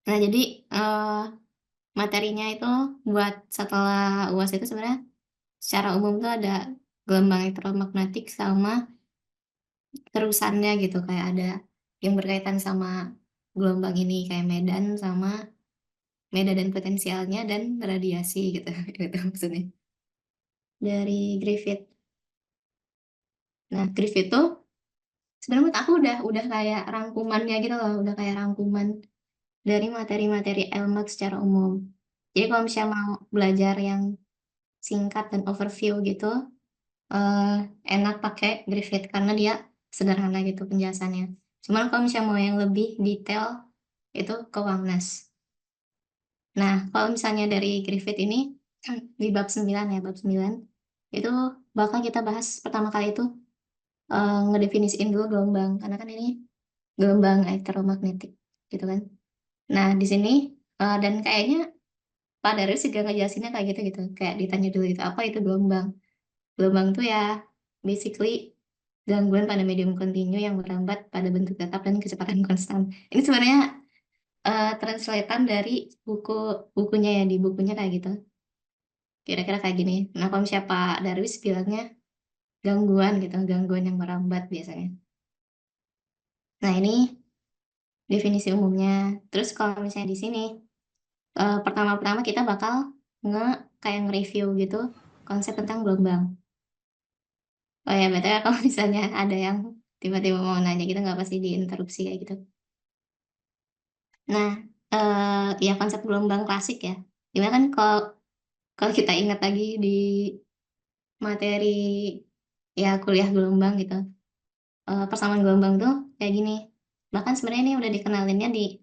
Nah, jadi materinya itu buat setelah UAS itu sebenarnya secara umum tuh ada gelombang elektromagnetik sama terusannya gitu, kayak ada yang berkaitan sama gelombang ini kayak medan sama medan dan potensialnya dan radiasi gitu. Itu maksudnya dari Griffith. Nah, Griffith tuh sebenarnya menurut aku udah kayak rangkumannya gitu loh, udah kayak rangkuman dari materi-materi LMAX secara umum. Jadi kalau misalnya mau belajar yang singkat dan overview gitu, eh, enak pakai Griffith karena dia sederhana gitu penjelasannya. Cuman kalau misalnya mau yang lebih detail itu ke Wangnas. Nah, kalau misalnya dari Griffith ini di bab 9 ya, bab 9 itu bakal kita bahas pertama kali itu ngedefinisiin dulu gelombang karena kan ini gelombang elektromagnetik gitu kan. Nah, di sini dan kayaknya Pak Darius juga ngejelasinnya kayak gitu gitu, kayak ditanya dulu gitu, apa itu gelombang? Gelombang tuh ya basically gangguan pada medium kontinu yang merambat pada bentuk tetap dan kecepatan konstan. Ini sebenarnya translatean dari bukunya ya, di bukunya kayak gitu. Kira-kira kayak gini. Nah, kalau misalnya Pak Darwis bilangnya gangguan gitu, gangguan yang merambat biasanya. Nah, ini definisi umumnya. Terus kalau misalnya di sini, pertama-tama kita bakal kayak nge-review gitu konsep tentang gelombang. Oh ya, betul kalau misalnya ada yang tiba-tiba mau nanya gitu, nggak pasti diinterupsi kayak gitu. Nah, ya konsep gelombang klasik ya. Gimana kan kalau kalau kita ingat lagi di materi ya kuliah gelombang gitu. Persamaan gelombang tuh kayak gini. Bahkan sebenarnya ini udah dikenalinnya di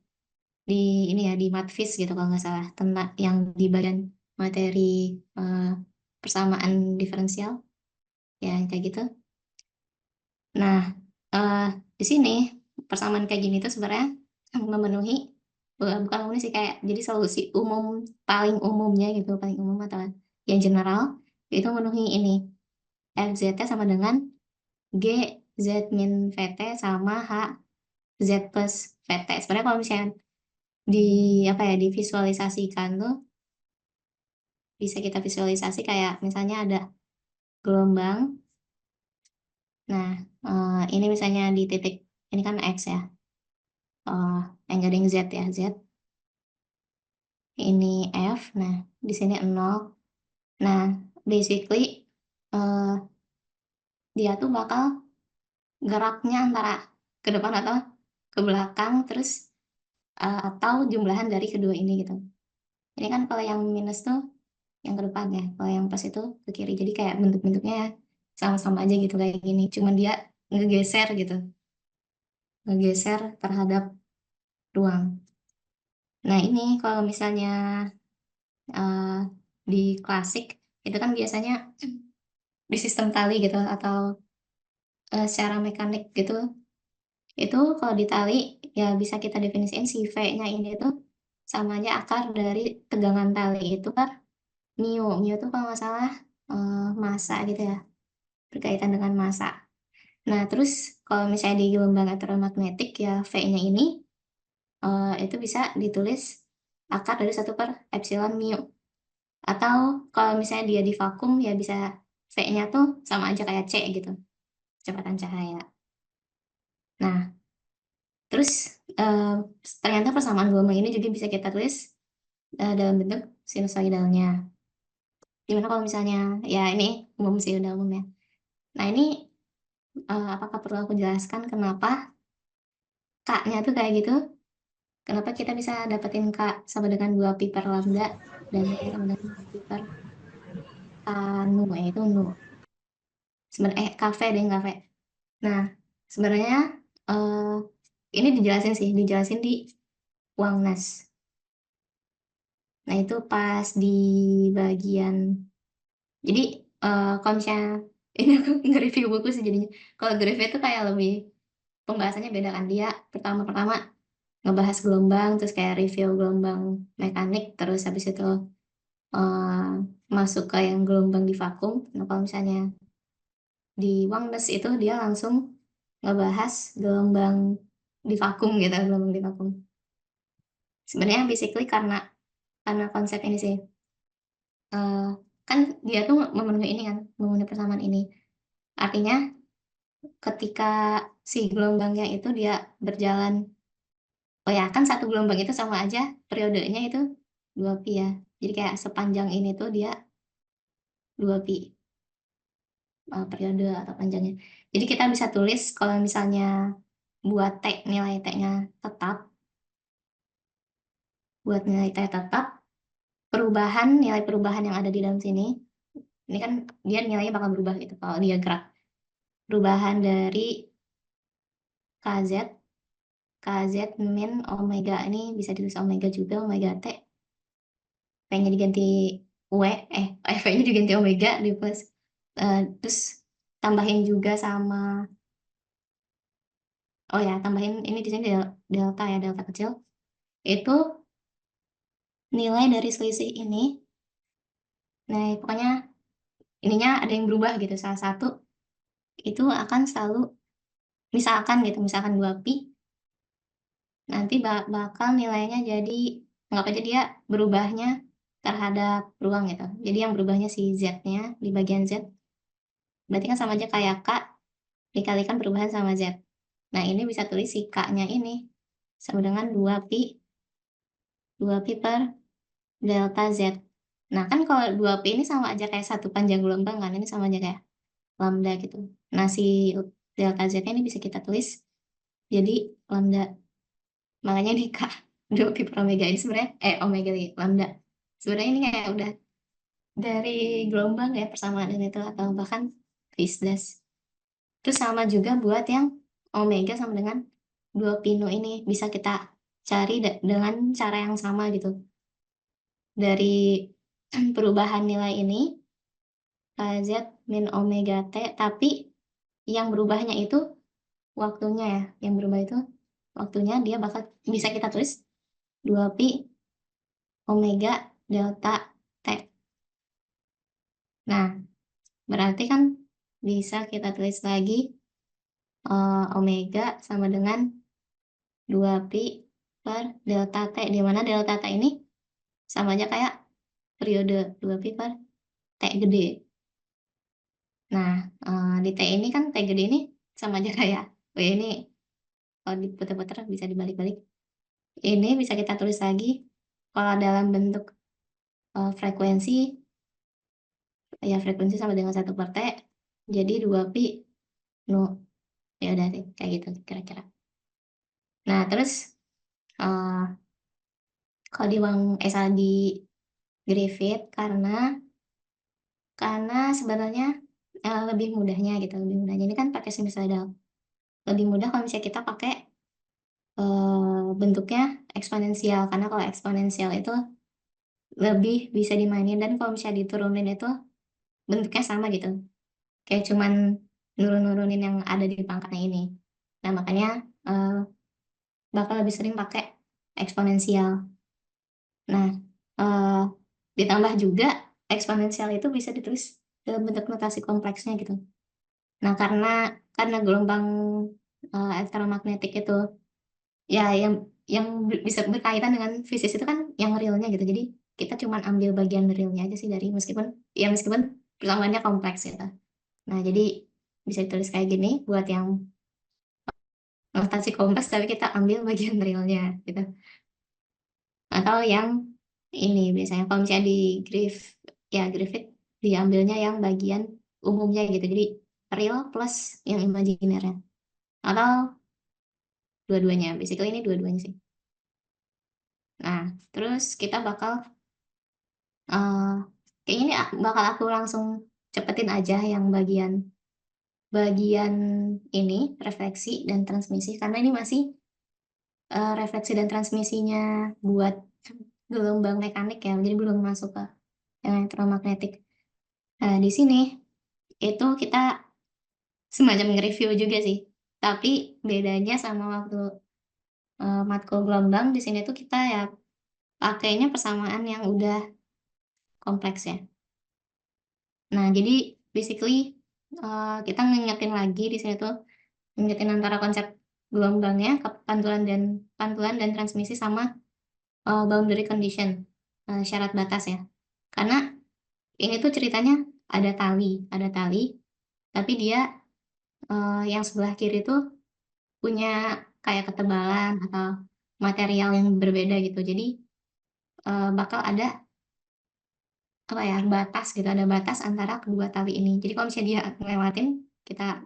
ini ya di Matfis gitu kalau nggak salah tentang yang di bagian materi eh, persamaan diferensial ya kayak gitu. Nah, eh, di sini persamaan kayak gini tuh sebenarnya memenuhi bukan memenuhi sih kayak jadi solusi umum paling umumnya gitu paling umum atau yang general itu memenuhi ini FZT sama dengan G Z min VT sama H Z plus VT. Sebenarnya kalau misalnya di apa ya divisualisasikan tuh bisa kita visualisasi kayak misalnya ada gelombang. Nah, ini misalnya di titik ini kan X ya. Encoding Z ya Z. Ini F. Nah, di sini 0. Nah, basically eh, dia tuh bakal geraknya antara ke depan atau ke belakang terus atau jumlahan dari kedua ini gitu. Ini kan kalau yang minus tuh yang ke depan ya, kalau yang plus itu ke kiri. Jadi kayak bentuk-bentuknya sama-sama aja gitu kayak gini. Cuman dia ngegeser gitu, ngegeser terhadap ruang. Nah ini kalau misalnya eh, di klasik itu kan biasanya di sistem tali gitu atau secara mekanik gitu. Itu kalau di tali ya bisa kita definisikan si V-nya ini tuh sama aja akar dari tegangan tali itu kan mu. Mu itu kalau nggak salah massa gitu ya, berkaitan dengan massa. Nah, terus kalau misalnya di gelombang elektromagnetik ya V-nya ini itu bisa ditulis akar dari 1/epsilon mu. Atau kalau misalnya dia di vakum ya bisa V-nya tuh sama aja kayak C gitu, kecepatan cahaya. Nah, terus eh, ternyata persamaan gelombang ini juga bisa kita tulis dalam bentuk sinusoidalnya. Gimana kalau misalnya ya ini umum sih udah umum ya. Nah, ini apakah perlu aku jelaskan kenapa K-nya tuh kayak gitu? Kenapa kita bisa dapetin K sama dengan 2 pi per lambda dan ini sama dengan 2 pi per nu ya itu nu. Sebenarnya KV deh KV. Nah, sebenarnya eh, ini dijelasin di Uangnas. Nah, itu pas di bagian jadi kalau misalnya ini aku nge-review buku sih jadinya. Kalau nge-review itu kayak lebih pembahasannya beda kan dia pertama-pertama ngebahas gelombang terus kayak review gelombang mekanik terus habis itu eh, masuk ke yang gelombang di vakum. Nah, kalau misalnya di Wangdes itu dia langsung ngebahas gelombang di vakum gitu, gelombang di vakum. Sebenarnya basically karena konsep ini sih. Kan dia tuh memenuhi ini kan, memenuhi persamaan ini. Artinya ketika si gelombangnya itu dia berjalan, oh ya kan satu gelombang itu sama aja periodenya itu 2pi ya. Jadi kayak sepanjang ini tuh dia 2pi periode atau panjangnya. Jadi kita bisa tulis kalau misalnya buat nilai T-nya tetap, buat nilai T tetap, nilai perubahan yang ada di dalam sini, ini kan dia nilainya bakal berubah gitu kalau dia gerak. Perubahan dari KZ, min omega, ini bisa ditulis omega juga, omega T, P-nya diganti W, V-nya diganti omega, di plus, terus tambahin juga sama, oh ya, tambahin ini di sini delta ya, delta kecil, itu nilai dari selisih ini. Nah, pokoknya ininya ada yang berubah gitu, salah satu itu akan selalu, misalkan gitu, misalkan 2pi, nanti bakal nilainya jadi, anggap aja dia berubahnya terhadap ruang gitu. Jadi yang berubahnya si Z-nya di bagian Z, berarti kan sama aja kayak K dikalikan perubahan sama Z. Nah, ini bisa tulis si K-nya ini sama dengan 2pi per delta Z. Nah, kan kalau 2pi ini sama aja kayak satu panjang gelombang kan, ini sama aja kayak lambda gitu. Nah, si delta Z-nya ini bisa kita tulis jadi lambda. Makanya nih Kak, 2pi per omega ini sebenarnya, omega lambda. Sebenarnya ini kayak udah dari gelombang ya persamaan itu, atau bahkan Fisdas. Terus sama juga buat yang omega sama dengan 2pi nu ini bisa kita cari dengan cara yang sama gitu. Dari perubahan nilai ini KZ min omega T, tapi yang berubahnya itu waktunya ya. Yang berubah itu waktunya dia bakal bisa kita tulis 2pi omega delta T. Nah, berarti kan bisa kita tulis lagi omega sama dengan 2pi per delta T, di mana delta T ini sama aja kayak periode 2pi per T gede. Nah, di T ini kan T gede ini sama aja kayak, oh ya ini kalau diputar-putar bisa dibalik-balik. Ini bisa kita tulis lagi kalau dalam bentuk frekuensi, ya frekuensi sama dengan 1 per T, jadi 2pi nu, ya udah sih, kayak gitu kira-kira. Nah, terus kalau di Griffith karena sebenarnya lebih mudahnya gitu, lebih mudahnya ini kan pakai sinusoidal. Lebih mudah kalau misalnya kita pakai bentuknya eksponensial, karena kalau eksponensial itu lebih bisa dimainin, dan kalau misalnya diturunin itu bentuknya sama gitu, kayak cuman nurunin yang ada di pangkatnya ini. Nah, makanya bakal lebih sering pakai eksponensial. Nah, ditambah juga eksponensial itu bisa ditulis dalam bentuk notasi kompleksnya gitu. Nah, karena gelombang elektromagnetik itu ya yang bisa berkaitan dengan fisik itu kan yang realnya gitu. Jadi kita cuma ambil bagian realnya aja sih dari, meskipun persamaan kompleks gitu. Nah, jadi bisa ditulis kayak gini buat yang notasi kompleks, tapi kita ambil bagian realnya gitu. Atau yang ini biasanya kalau misalnya di Griffith diambilnya yang bagian umumnya gitu. Jadi real plus yang imajinernya. Atau dua-duanya. Basically ini dua-duanya sih. Nah, terus kita bakal kayaknya ini bakal aku langsung cepetin aja yang bagian ini refleksi dan transmisi, karena ini masih refleksi dan transmisinya buat gelombang mekanik ya, jadi belum masuk ke yang elektromagnetik. Nah, di sini itu kita semacam nge-review juga sih, tapi bedanya sama waktu matkul gelombang, di sini tuh kita ya pakainya persamaan yang udah kompleks ya. Nah, jadi basically kita ngingetin lagi di sini tuh, ngingetin antara konsep gelombangnya, pantulan dan transmisi, sama boundary condition, syarat batas ya. Karena ini tuh ceritanya ada tali, tapi dia yang sebelah kiri tuh punya kayak ketebalan atau material yang berbeda gitu. Jadi bakal ada apa ya, batas gitu, ada batas antara kedua tali ini. Jadi kalau misalnya dia ngelewatin, kita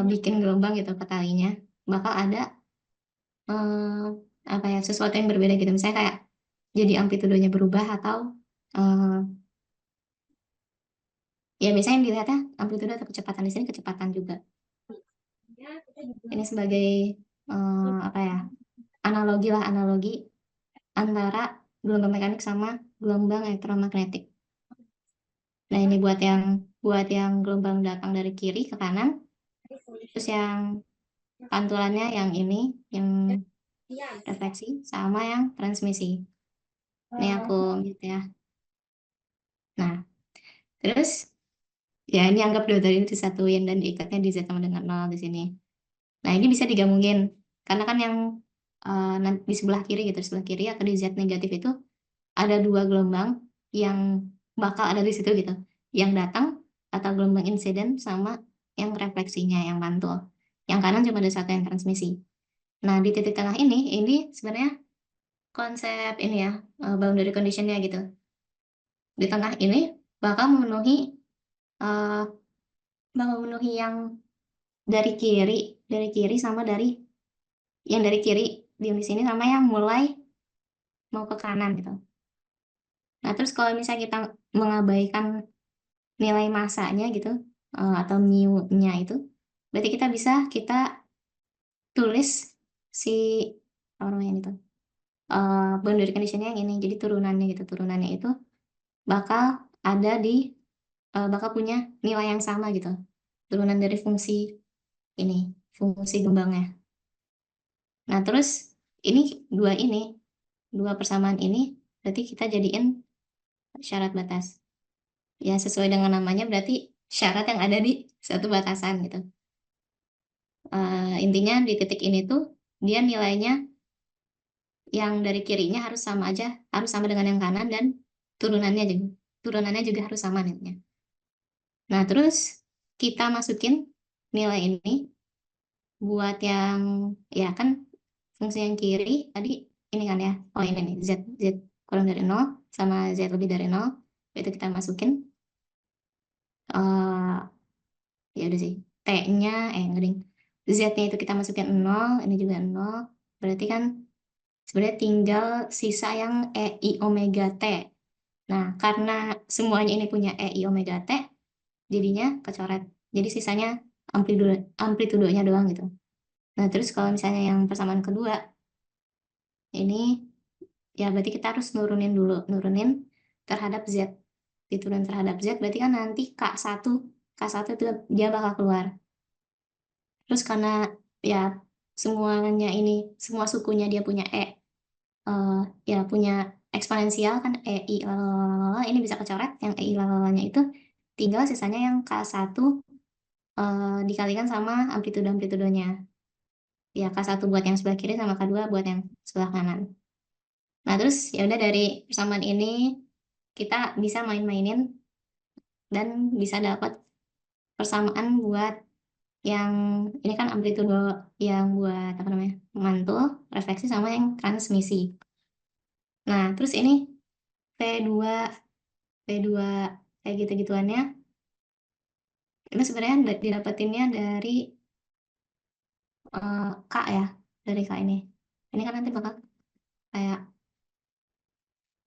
bikin gelombang gitu ke talinya, bakal ada eh, apa ya, sesuatu yang berbeda gitu. Misalnya kayak jadi amplitudenya berubah atau eh, ya biasanya yang dilihatnya amplitudo atau kecepatan, di sini kecepatan juga. Ini sebagai apa ya, analogi lah, analogi antara gelombang mekanik sama gelombang elektromagnetik. Nah ini buat yang gelombang datang dari kiri ke kanan, terus yang pantulannya yang ini, yang refleksi sama yang transmisi. Ini aku mute ya. Nah, terus ya ini anggap dua tadi disatuin dan diikatnya di Z sama dengan 0 di sini. Nah, ini bisa digabungin. Karena kan yang di sebelah kiri gitu, di sebelah kiri atau di Z negatif itu ada dua gelombang yang bakal ada di situ gitu. Yang datang atau gelombang insiden sama yang refleksinya, yang mantul. Yang kanan cuma ada satu yang transmisi. Nah, di titik tengah ini sebenarnya konsep ini ya, boundary condition-nya gitu. Di tengah ini bakal memenuhi eh, yang dari kiri sama yang dari kiri di sini sama yang mulai mau ke kanan gitu. Nah, terus kalau misalnya kita mengabaikan nilai masanya gitu, atau mu-nya itu, berarti kita tulis si apa namanya itu, boundary condition-nya yang ini. Jadi turunannya gitu, turunannya itu bakal ada bakal punya nilai yang sama gitu. Turunan dari ini, fungsi gembangnya. Nah, terus ini dua persamaan ini berarti kita jadiin syarat batas. Ya, sesuai dengan namanya berarti syarat yang ada di satu batasan gitu. Intinya di titik ini tuh dia nilainya yang dari kirinya harus sama aja, harus sama dengan yang kanan, dan turunannya juga harus sama nilainya. Nah, terus kita masukin nilai ini buat yang ya kan fungsi yang kiri tadi ini kan ya. Oh, ini nih Z kurang dari 0 sama Z lebih dari 0. Itu kita masukin eh ya udah sih. T-nya ngering. Z-nya itu kita masukin 0, ini juga 0. Berarti kan sebenarnya tinggal sisa yang EI omega T. Nah, karena semuanya ini punya EI omega T, jadinya kecoret. Jadi sisanya amplitudonya doang gitu. Nah, terus kalau misalnya yang persamaan kedua, ini ya berarti kita harus nurunin terhadap Z. Diturun terhadap Z berarti kan nanti K1 itu dia bakal keluar. Terus karena ya semua sukunya dia punya eh, ya punya eksponensial kan, EI lalalala, ini bisa kecoret yang EI lalalanya itu, tinggal sisanya yang K1 dikalikan sama amplitudonya. Ya K1 buat yang sebelah kiri sama K2 buat yang sebelah kanan. Nah, terus ya udah dari persamaan ini kita bisa main-mainin dan bisa dapat persamaan buat yang ini kan amplitudo yang buat apa namanya, mantul, refleksi sama yang transmisi. Nah, terus ini P2 P2 kayak gitu-gituannya itu sebenarnya didapetinnya dari K ya, dari K ini. Ini kan nanti bakal kayak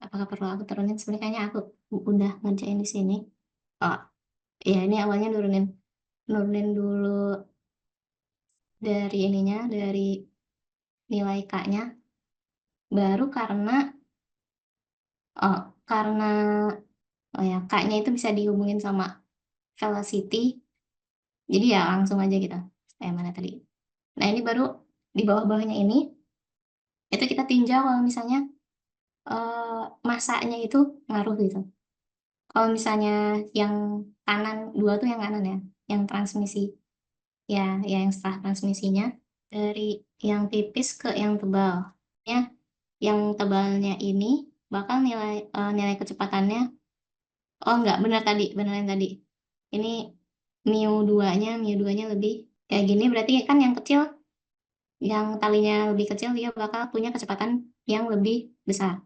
apakah perlu aku turunin? Sebenarnya kayaknya aku udah ngerjain di sini. Oh, ya ini awalnya nurunin dulu dari nilai K-nya, baru oh, karena oh ya K-nya itu bisa dihubungin sama velocity, jadi ya langsung aja gitu. Mana tadi? Nah, ini baru di bawah-bawahnya ini itu kita tinjau kalau misalnya masanya itu ngaruh gitu. Kalau misalnya yang kanan, dua tuh yang kanan ya, yang transmisi. Ya, ya yang setelah transmisinya dari yang tipis ke yang tebal. Ya, yang tebalnya ini bakal nilai kecepatannya, oh enggak, benar tadi, benar yang tadi. Ini mu2-nya lebih kayak gini, berarti kan yang kecil, yang talinya lebih kecil dia bakal punya kecepatan yang lebih besar.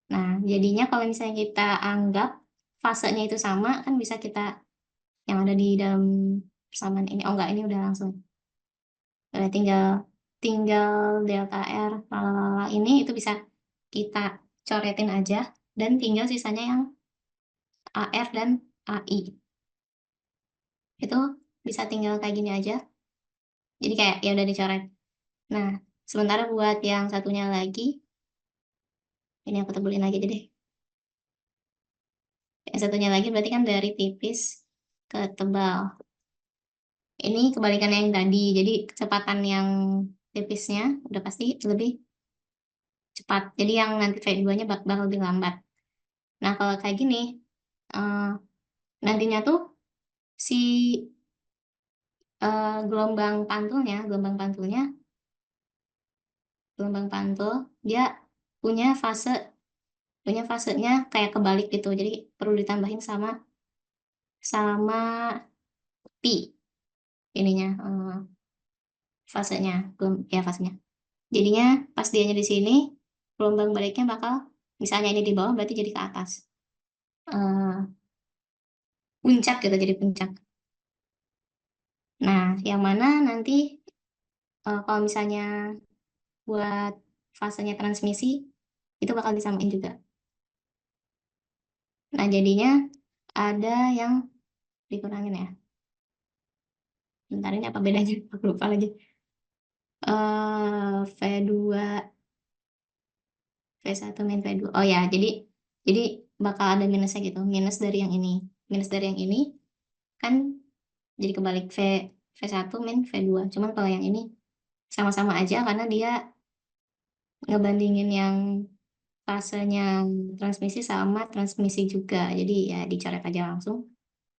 Nah, jadinya kalau misalnya kita anggap fasenya itu sama, kan bisa kita yang ada di dalam persamaan ini. Oh enggak, ini udah langsung. Udah tinggal delta R lalala ini itu bisa kita coretin aja dan tinggal sisanya yang AR dan AI. Itu bisa tinggal kayak gini aja. Jadi kayak ya udah dicoret. Nah, sementara buat yang satunya lagi, ini aku tebelin lagi aja deh. Yang satunya lagi berarti kan dari tipis ke tebal. Ini kebalikannya yang tadi. Jadi kecepatan yang tipisnya udah pasti lebih cepat. Jadi yang nanti V2-nya bakal lebih lambat. Nah, kalau kayak gini, eh, nantinya tuh si gelombang pantul, dia punya fasenya kayak kebalik gitu. Jadi perlu ditambahin sama pi ininya, fasenya, fasenya. Jadinya pas dianya di sini, gelombang baliknya bakal, misalnya ini di bawah berarti jadi ke atas. Puncak gitu, jadi puncak. Nah, yang mana nanti kalau misalnya buat fasenya transmisi, itu bakal disamain juga. Nah, jadinya ada yang dikurangin ya. Bentar, ini apa bedanya? Aku lupa lagi. V2, V1 min V2. Oh ya, jadi bakal ada minusnya gitu. Minus dari yang ini. Minus dari yang ini kan jadi kebalik V1 min V2. Cuman kalau yang ini sama-sama aja karena dia ngebandingin yang fasenya transmisi sama transmisi juga. Jadi ya dicoret aja langsung.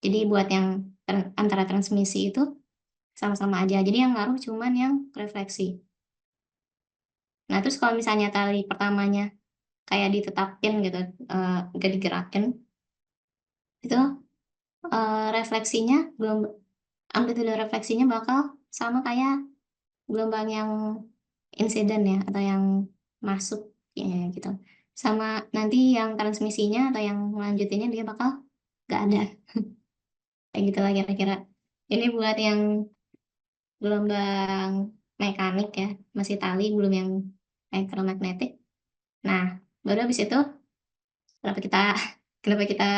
Jadi buat yang antara transmisi itu sama-sama aja. Jadi yang ngaruh cuman yang refleksi. Nah, terus kalau misalnya tali pertamanya kayak ditetapin gitu, gak digerakin, itu refleksinya, amplitude refleksinya bakal sama kayak gelombang yang insiden ya, atau yang masuk ya gitu. Sama nanti yang transmisinya atau yang melanjutinnya dia bakal gak ada. Kayak gitu lah kira-kira. Ini buat yang gelombang mekanik ya, masih tali, belum yang elektromagnetik. Nah, baru habis itu kenapa kita kenapa kita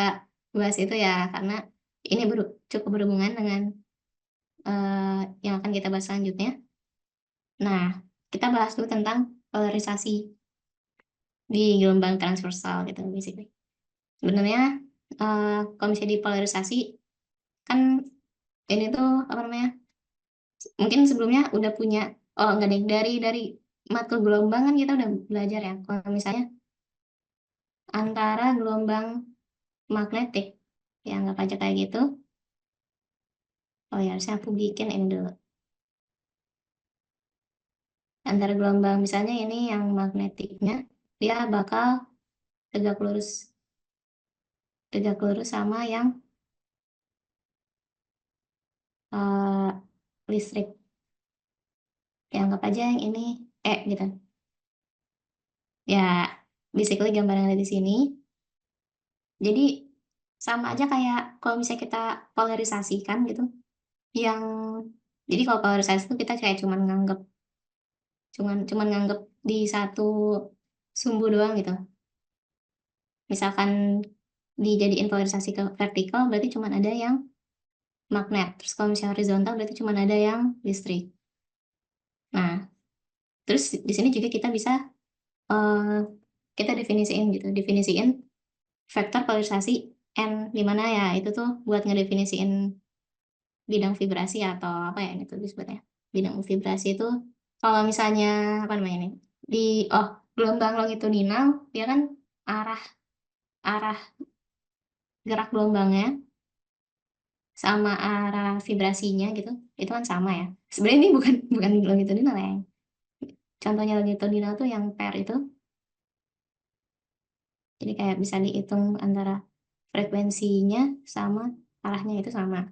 bahas itu ya, karena ini cukup berhubungan dengan yang akan kita bahas selanjutnya. Nah, kita bahas dulu tentang polarisasi di gelombang transversal gitu basically. Sebenarnya kalau misalnya di polarisasi kan ini tuh apa namanya, mungkin sebelumnya udah punya, oh enggak deh, dari matkul gelombang kan kita udah belajar ya kalau misalnya antara gelombang magnetik, ya anggap aja kayak gitu. Oh ya, harusnya aku bikin ini dulu. Antara gelombang misalnya ini yang magnetiknya dia bakal tegak lurus sama yang listrik. Ya anggap aja yang ini gitu. Ya, basically gambar yang ada di sini. Jadi sama aja kayak kalau misalnya kita polarisasikan gitu. Yang jadi kalau polarisasi itu kita kayak cuman nganggep di satu sumbu doang gitu. Misalkan dijadiin polarisasi ke vertikal berarti cuman ada yang magnet. Terus kalau misalnya horizontal berarti cuman ada yang listrik. Nah, terus di sini juga kita bisa kita definisiin vektor polarisasi n, dimana ya itu tuh buat ngedefinisiin bidang vibrasi atau apa ya itu disebutnya, bidang vibrasi itu kalau misalnya apa namanya ini di gelombang longitudinal dia kan arah arah gerak gelombangnya sama arah vibrasinya gitu itu kan sama ya. Sebenarnya ini bukan bukan longitudinal ya, contohnya longitudinal tuh yang pair itu. Jadi kayak bisa dihitung antara frekuensinya sama arahnya itu sama.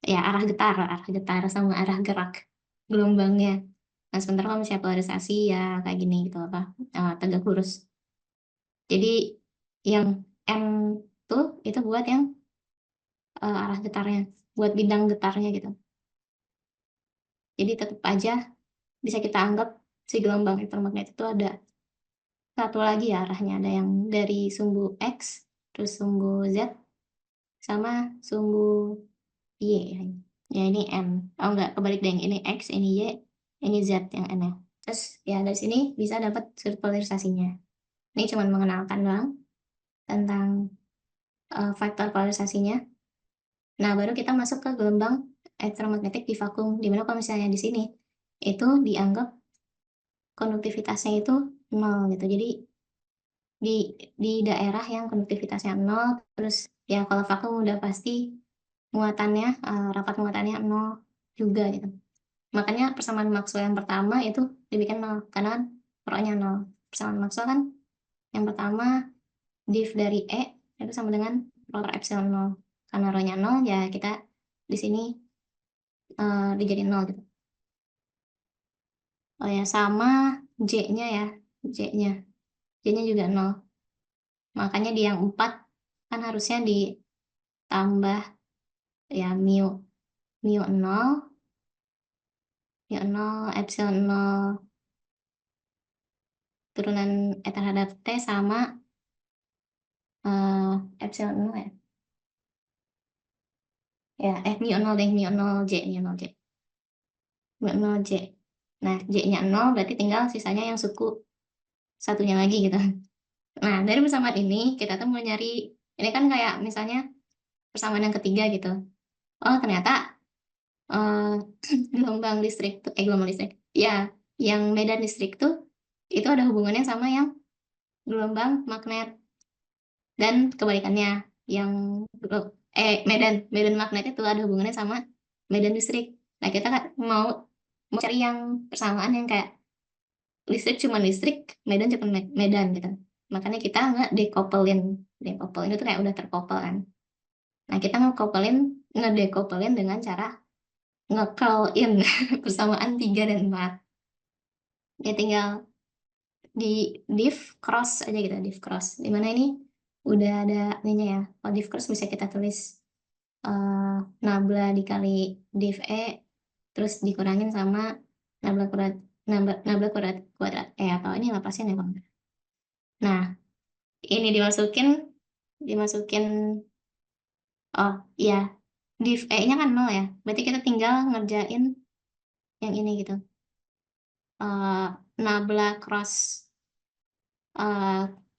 Ya, arah getar sama arah gerak gelombangnya. Nah, sementara kalau misalnya polarisasi ya kayak gini gitu apa, tegak lurus. Jadi yang M tuh itu buat yang arah getarnya, buat bidang getarnya gitu. Jadi tetap aja bisa kita anggap si gelombang elektromagnet itu ada satu lagi ya arahnya, ada yang dari sumbu X, terus sumbu Z, sama sumbu Y. Ya ini M. Oh enggak, kebalik deh. Ini X, ini Y, ini Z yang N ya. Terus ya dari sini bisa dapat sudut polarisasinya. Ini cuma mengenalkan doang tentang faktor polarisasinya. Nah, baru kita masuk ke gelombang elektromagnetik di vakum, di mana kalau misalnya di sini itu dianggap konduktivitasnya itu nol gitu. Jadi di daerah yang konduktivitasnya nol, terus ya kalau vakum udah pasti muatannya, rapat muatannya nol juga gitu. Makanya persamaan Maxwell yang pertama itu dibikin nol, karena kan rho-nya nol. Persamaan Maxwell kan yang pertama div dari E itu sama dengan rho per epsilon nol. Karena rho-nya nol ya kita di sini dijadiin nol gitu. Oh ya, sama J-nya ya, J-nya. J-nya juga nol. Makanya di yang 4 kan harusnya ditambah ya mu 0, mu 0, epsilon 0 turunan E terhadap T sama epsilon 0 ya. Ya, mu 0 deh, mu 0 J, mu 0 J. Mu 0 J. Nah, J-nya 0 berarti tinggal sisanya yang suku satunya lagi gitu. Nah, dari persamaan ini kita tuh mau nyari, ini kan kayak misalnya persamaan yang ketiga gitu. Oh, ternyata eh, gelombang listrik tuh, gelombang listrik. Ya, yang medan listrik tuh itu ada hubungannya sama yang gelombang magnet dan kebalikannya. Yang medan medan magnet itu ada hubungannya sama medan listrik. Nah, kita kan mau cari yang persamaan yang kayak listrik cuma listrik, medan cuma medan gitu. Makanya kita nggak dekoupelin. Dekoupelin itu kayak udah terkoppel kan. Nah, kita ngedekoupelin dengan cara nge-curl-in persamaan 3 dan 4. Ya tinggal di div cross aja gitu, div cross. Dimana ini udah ada ininya ya. Kalau div cross bisa kita tulis nabla dikali div E, terus dikurangin sama nabla kuadrat, nabla kuadrat E, atau ini Laplacian ya bang. Nah, ini dimasukin, oh iya, div E-nya kan 0 ya. Berarti kita tinggal ngerjain yang ini gitu. Nabla cross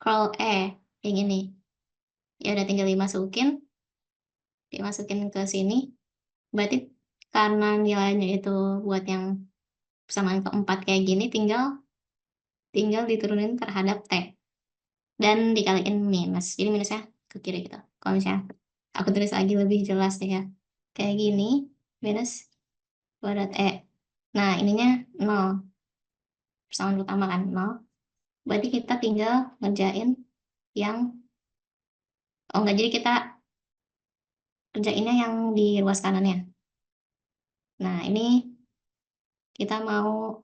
curl E yang ini. Ya udah tinggal dimasukin ke sini. Berarti karena nilainya itu buat yang persamaan keempat kayak gini, tinggal diturunin terhadap T dan dikaliin minus. Jadi minusnya ke kiri gitu. Kalau misalnya aku tulis lagi lebih jelas deh ya. Kayak gini, minus kuadrat E. Nah, ininya 0. Persamaan utama kan 0. Berarti kita tinggal ngerjain yang, oh enggak, jadi kita kerjainnya yang di ruas kanannya. Nah, ini kita mau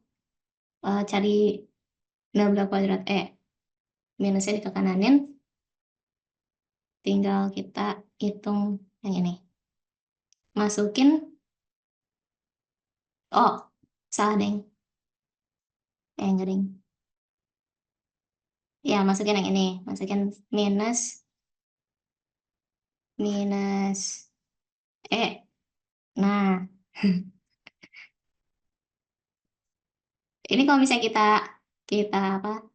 cari nabla kuadrat E. Minusnya dikekananin, tinggal kita hitung yang ini. Masukin, oh salah deng. Enggak deng. Ya, masukin yang ini. Masukin minus E. Nah, ini kalau misalnya kita apa?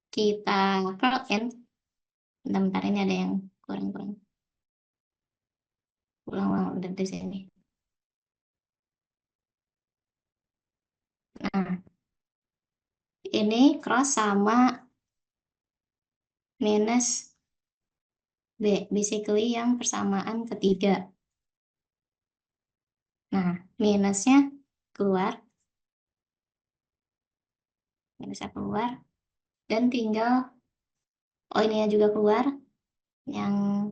Kita curl in. Bentar, ini ada yang kurang-kurang. Ulang-ulang dari sini. Nah, ini cross sama minus B, basically yang persamaan ketiga. Nah, minusnya keluar, minusnya keluar, dan tinggal ininya juga keluar, yang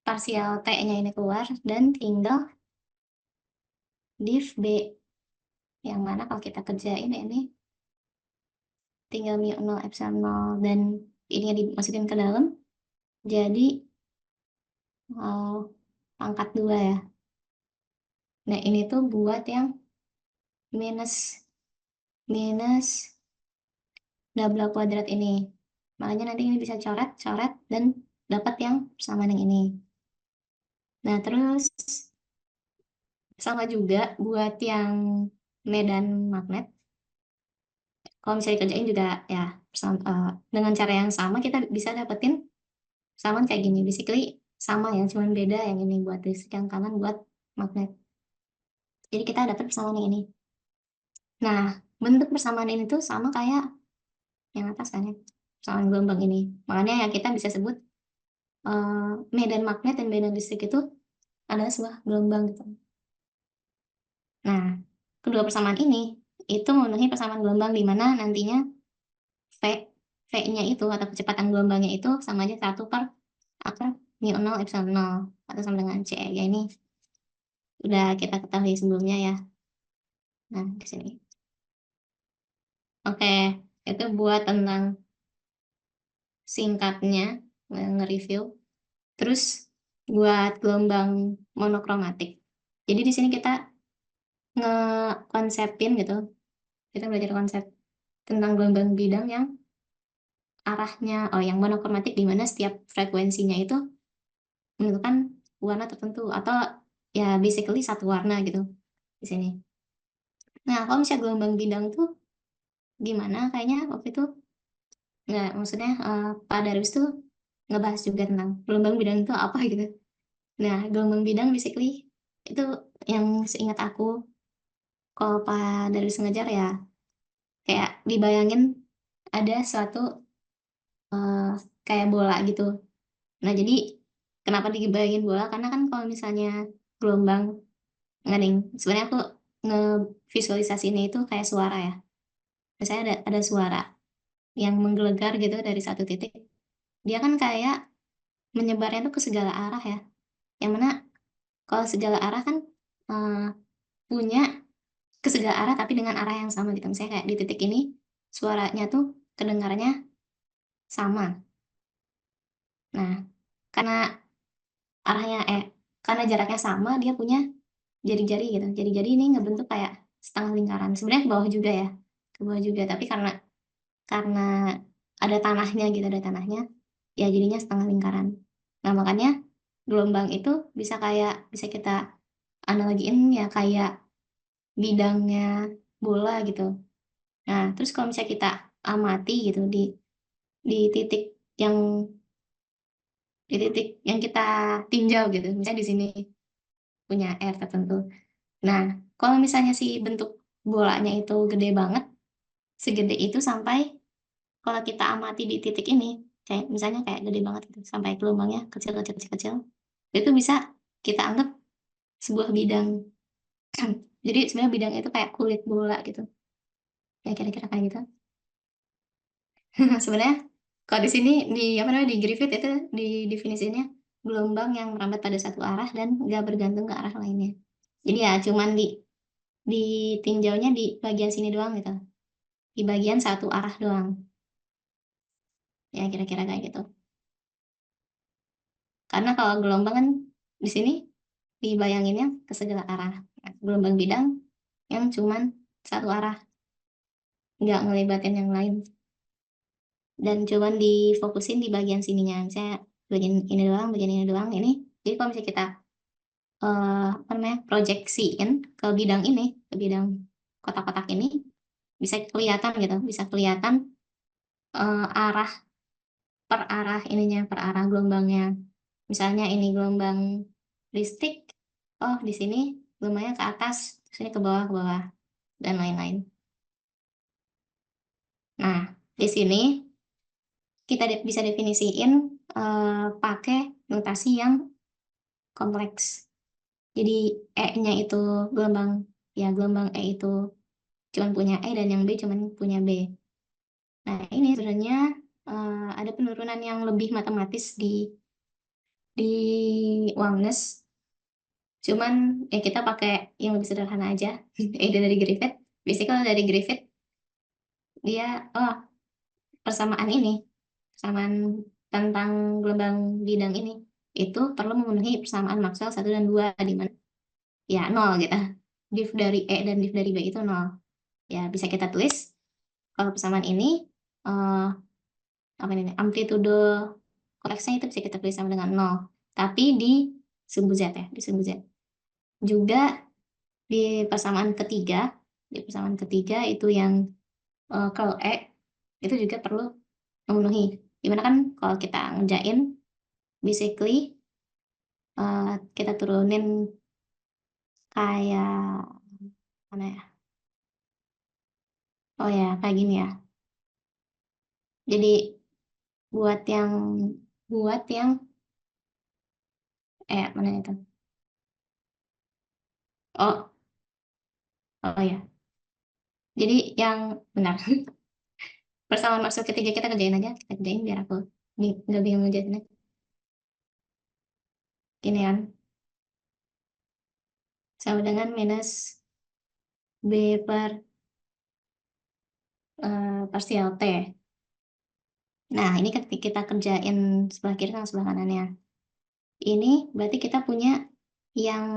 parsial T-nya ini keluar, dan tinggal div B, yang mana kalau kita kerjain ini tinggal mu 0 epsilon 0 dan ini dimasukin ke dalam, jadi pangkat 2 ya. Nah ini tuh buat yang minus double kuadrat ini, makanya nanti ini bisa coret dan dapat yang persamaan yang ini. Nah terus sama juga buat yang medan magnet, kalau misalnya dikerjain juga ya dengan cara yang sama kita bisa dapetin persamaan kayak gini. Basically sama ya, cuman beda yang ini buat listrik, yang kanan buat magnet. Jadi kita dapat persamaan yang ini. Nah bentuk persamaan ini tuh sama kayak yang atas kan ya, persamaan gelombang ini. Makanya ya kita bisa sebut medan magnet dan medan listrik itu adalah sebuah gelombang gitu. Nah kedua persamaan ini itu memenuhi persamaan gelombang, di mana nantinya V-nya itu atau kecepatan gelombangnya itu sama aja 1 per akar mu 0 epsilon 0 atau sama dengan C. Ya ini udah kita ketahui sebelumnya ya. Nah di sini. Oke, itu buat tentang singkatnya nge-review. Terus buat gelombang monokromatik. Jadi di sini kita ngekonsepin gitu. Kita belajar konsep tentang gelombang bidang yang arahnya yang monokromatik, di mana setiap frekuensinya itu menentukan warna tertentu atau ya basically satu warna gitu di sini. Nah kalau misalnya gelombang bidang tuh gimana, kayaknya waktu itu nggak, maksudnya Pak Darwis tuh ngebahas juga tentang gelombang bidang itu apa gitu. Nah gelombang bidang basically itu yang seingat aku, kalau Pak Darwis ngajar ya kayak dibayangin ada suatu kayak bola gitu. Nah jadi kenapa dibayangin bola, karena kan kalau misalnya gelombang, nggak nih, sebenarnya aku ngevisualisasinya itu kayak suara ya. Misalnya ada suara yang menggelegar gitu dari satu titik, dia kan kayak menyebarnya tuh ke segala arah ya. Yang mana kalau segala arah kan eh, punya ke segala arah tapi dengan arah yang sama gitu. Misalnya kayak di titik ini suaranya tuh kedengarannya sama. Nah, karena arahnya karena jaraknya sama, dia punya jari-jari gitu. Jari-jari ini ngebentuk kayak setengah lingkaran. Sebenarnya ke bawah juga ya. Ke bawah juga, tapi karena ada tanahnya gitu, ada tanahnya, ya jadinya setengah lingkaran. Nah, makanya gelombang itu bisa kita analogiin ya kayak bidangnya bola gitu. Nah, terus kalau misalnya kita amati gitu di titik yang kita tinjau gitu, misalnya di sini punya R tertentu. Nah, kalau misalnya si bentuk bolanya itu gede banget, segede itu sampai kalau kita amati di titik ini, kayak misalnya kayak gede banget gitu, sampai gelombangnya kecil kecil kecil kecil, itu bisa kita anggap sebuah bidang. Jadi sebenarnya bidang itu kayak kulit bola gitu, ya kira-kira kayak gitu. Sebenarnya kalau di sini di apa namanya di Griffith itu di definisinya gelombang yang merambat pada satu arah dan nggak bergantung ke arah lainnya. Jadi ya cuman ditinjaunya di bagian sini doang gitu, di bagian satu arah doang, ya kira-kira kayak gitu. Karena kalau gelombang kan di sini dibayanginnya ke segala arah. Nah, gelombang bidang yang cuman satu arah, nggak ngelibatin yang lain, dan cuman difokusin di bagian sininya. Misalnya bagian ini doang ini. Jadi kalau misalnya kita apa namanya proyeksiin ke bidang ini, ke bidang kotak-kotak ini, bisa kelihatan gitu, bisa kelihatan arah per arah gelombangnya. Misalnya ini gelombang listrik, oh di sini gelombangnya ke atas, sini ke bawah, dan lain-lain. Nah, di sini kita bisa definisiin pakai notasi yang kompleks. Jadi E-nya itu gelombang, ya gelombang E itu cuman punya E dan yang B cuman punya B. Nah, ini sebenarnya ada penurunan yang lebih matematis di Wangnes. Cuman ya kita pakai yang lebih sederhana aja. Ide dari Griffith. Biasanya kalau dari Griffith dia persamaan ini, persamaan tentang gelombang bidang ini itu perlu memenuhi persamaan Maxwell 1 dan 2 di mana ya 0 gitu. Div dari E dan div dari B itu 0. Ya bisa kita tulis kalau persamaan ini apa ini amplitude koreksinya itu bisa kita tulis sama dengan 0. Tapi di sumbu Z ya, di sumbu Z. Juga di persamaan ketiga itu yang curl E itu juga perlu memenuhi. Dimana kan kalau kita ngerjain basically kita turunin kayak mana ya? Oh ya, kayak gini ya. Jadi buat yang mana itu? Oh, oh ya. Jadi yang benar. Persamaan maksud ketiga kita kerjain aja, kita kerjain biar aku nggak bingung ngejelasinnya. Gini kan, sama dengan minus B per partial T. Nah, ini kan kita kerjain sebelah kiri sama sebelah kanannya. Ini berarti kita punya yang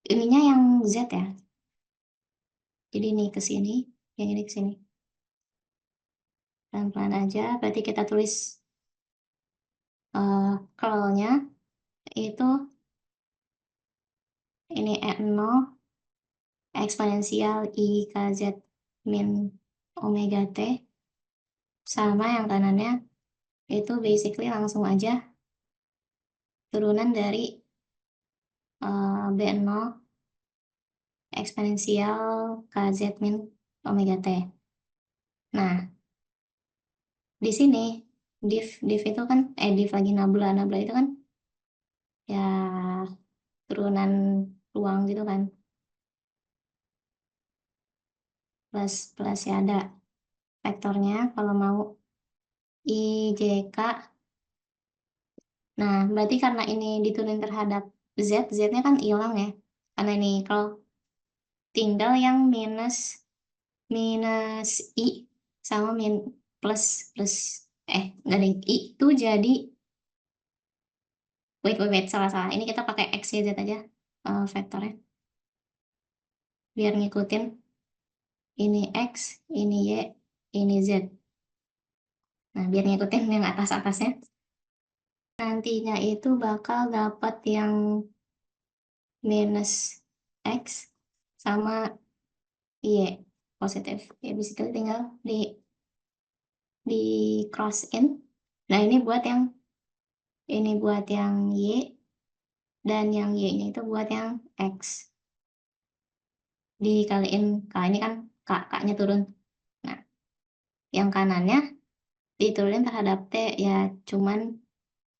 ininya yang Z ya. Jadi ini ke sini, yang ini ke sini. Pelan-pelan aja, berarti kita tulis curl-nya itu ini E0 eksponensial I KZ min omega T sama yang kanannya itu basically langsung aja turunan dari B0 eksponensial KZ min omega T. Nah, di sini div itu kan div lagi nabla itu kan ya turunan ruang gitu kan, plus ya ada vektornya kalau mau IJK. Nah, berarti karena ini diturunin terhadap Z-nya kan hilang ya. Karena ini kalau tinggal yang minus I sama plus nggak ada I itu jadi wait salah. Ini kita pakai X, Y, Z aja vektornya. Biar ngikutin ini X, ini Y, ini Z. Nah, biar ngikutin yang atas-atasnya. Nantinya itu bakal dapat yang minus X sama Y positif. Ya, basically tinggal di cross in. Nah, ini buat yang Y dan yang Y-nya itu buat yang X. Dikaliin K, ini kan K-nya turun. Nah, yang kanannya diturunin terhadap T ya cuman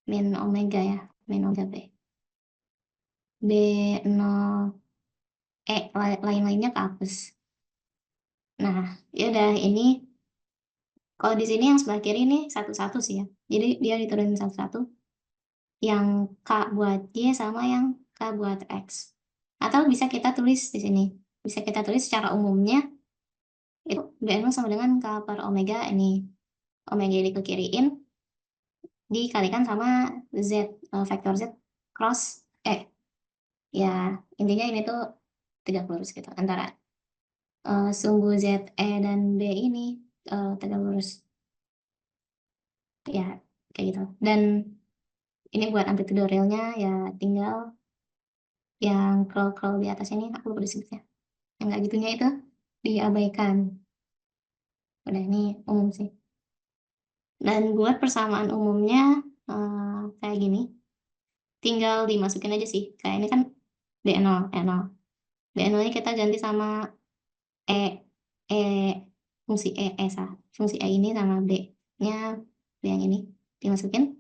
min omega ya, min omega B. B0 lain-lainnya kehapus. Nah, ya udah ini kalau di sini yang sebelah kiri ini satu-satu sih ya. Jadi dia diturunin satu-satu. Yang K buat Y sama yang K buat X. Atau bisa kita tulis di sini. Bisa kita tulis secara umumnya itu BN sama dengan K per omega ini. Omega dikekiriin dikalikan sama Z, vektor Z cross ya intinya ini tuh tegak lurus gitu antara sumbu ZE dan B ini tegak lurus ya kayak gitu. Dan ini buat amplitude realnya ya tinggal yang curl di atas ini aku lupa disebutnya, yang nggak gitunya itu diabaikan. Udah ini umum sih. Dan buat persamaan umumnya kayak gini tinggal dimasukin aja sih. Kayak ini kan B0 B0 nya kita ganti sama E E fungsi fungsi E ini sama B nya B yang ini dimasukin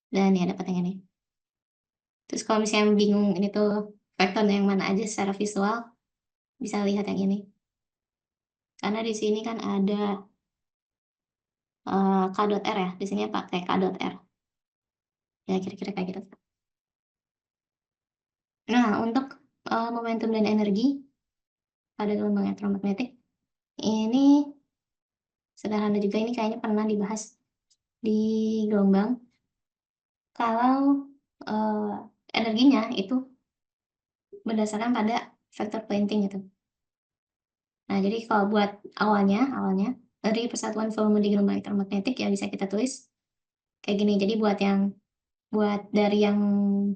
dan ya dapat yang ini. Terus kalau misalnya bingung ini tuh vektor yang mana aja secara visual bisa lihat yang ini. Karena di sini kan ada K dot R ya, di sini pakai K dot R. Ya kira-kira kayak gitu. Nah, untuk momentum dan energi pada gelombang elektromagnetik ini sederhana juga, ini kayaknya pernah dibahas di gelombang. Kalau energinya itu berdasarkan pada vector Poynting gitu. Nah, jadi kalau buat awalnya dari persatuan volume di gelombang elektromagnetik ya bisa kita tulis kayak gini. Jadi buat dari yang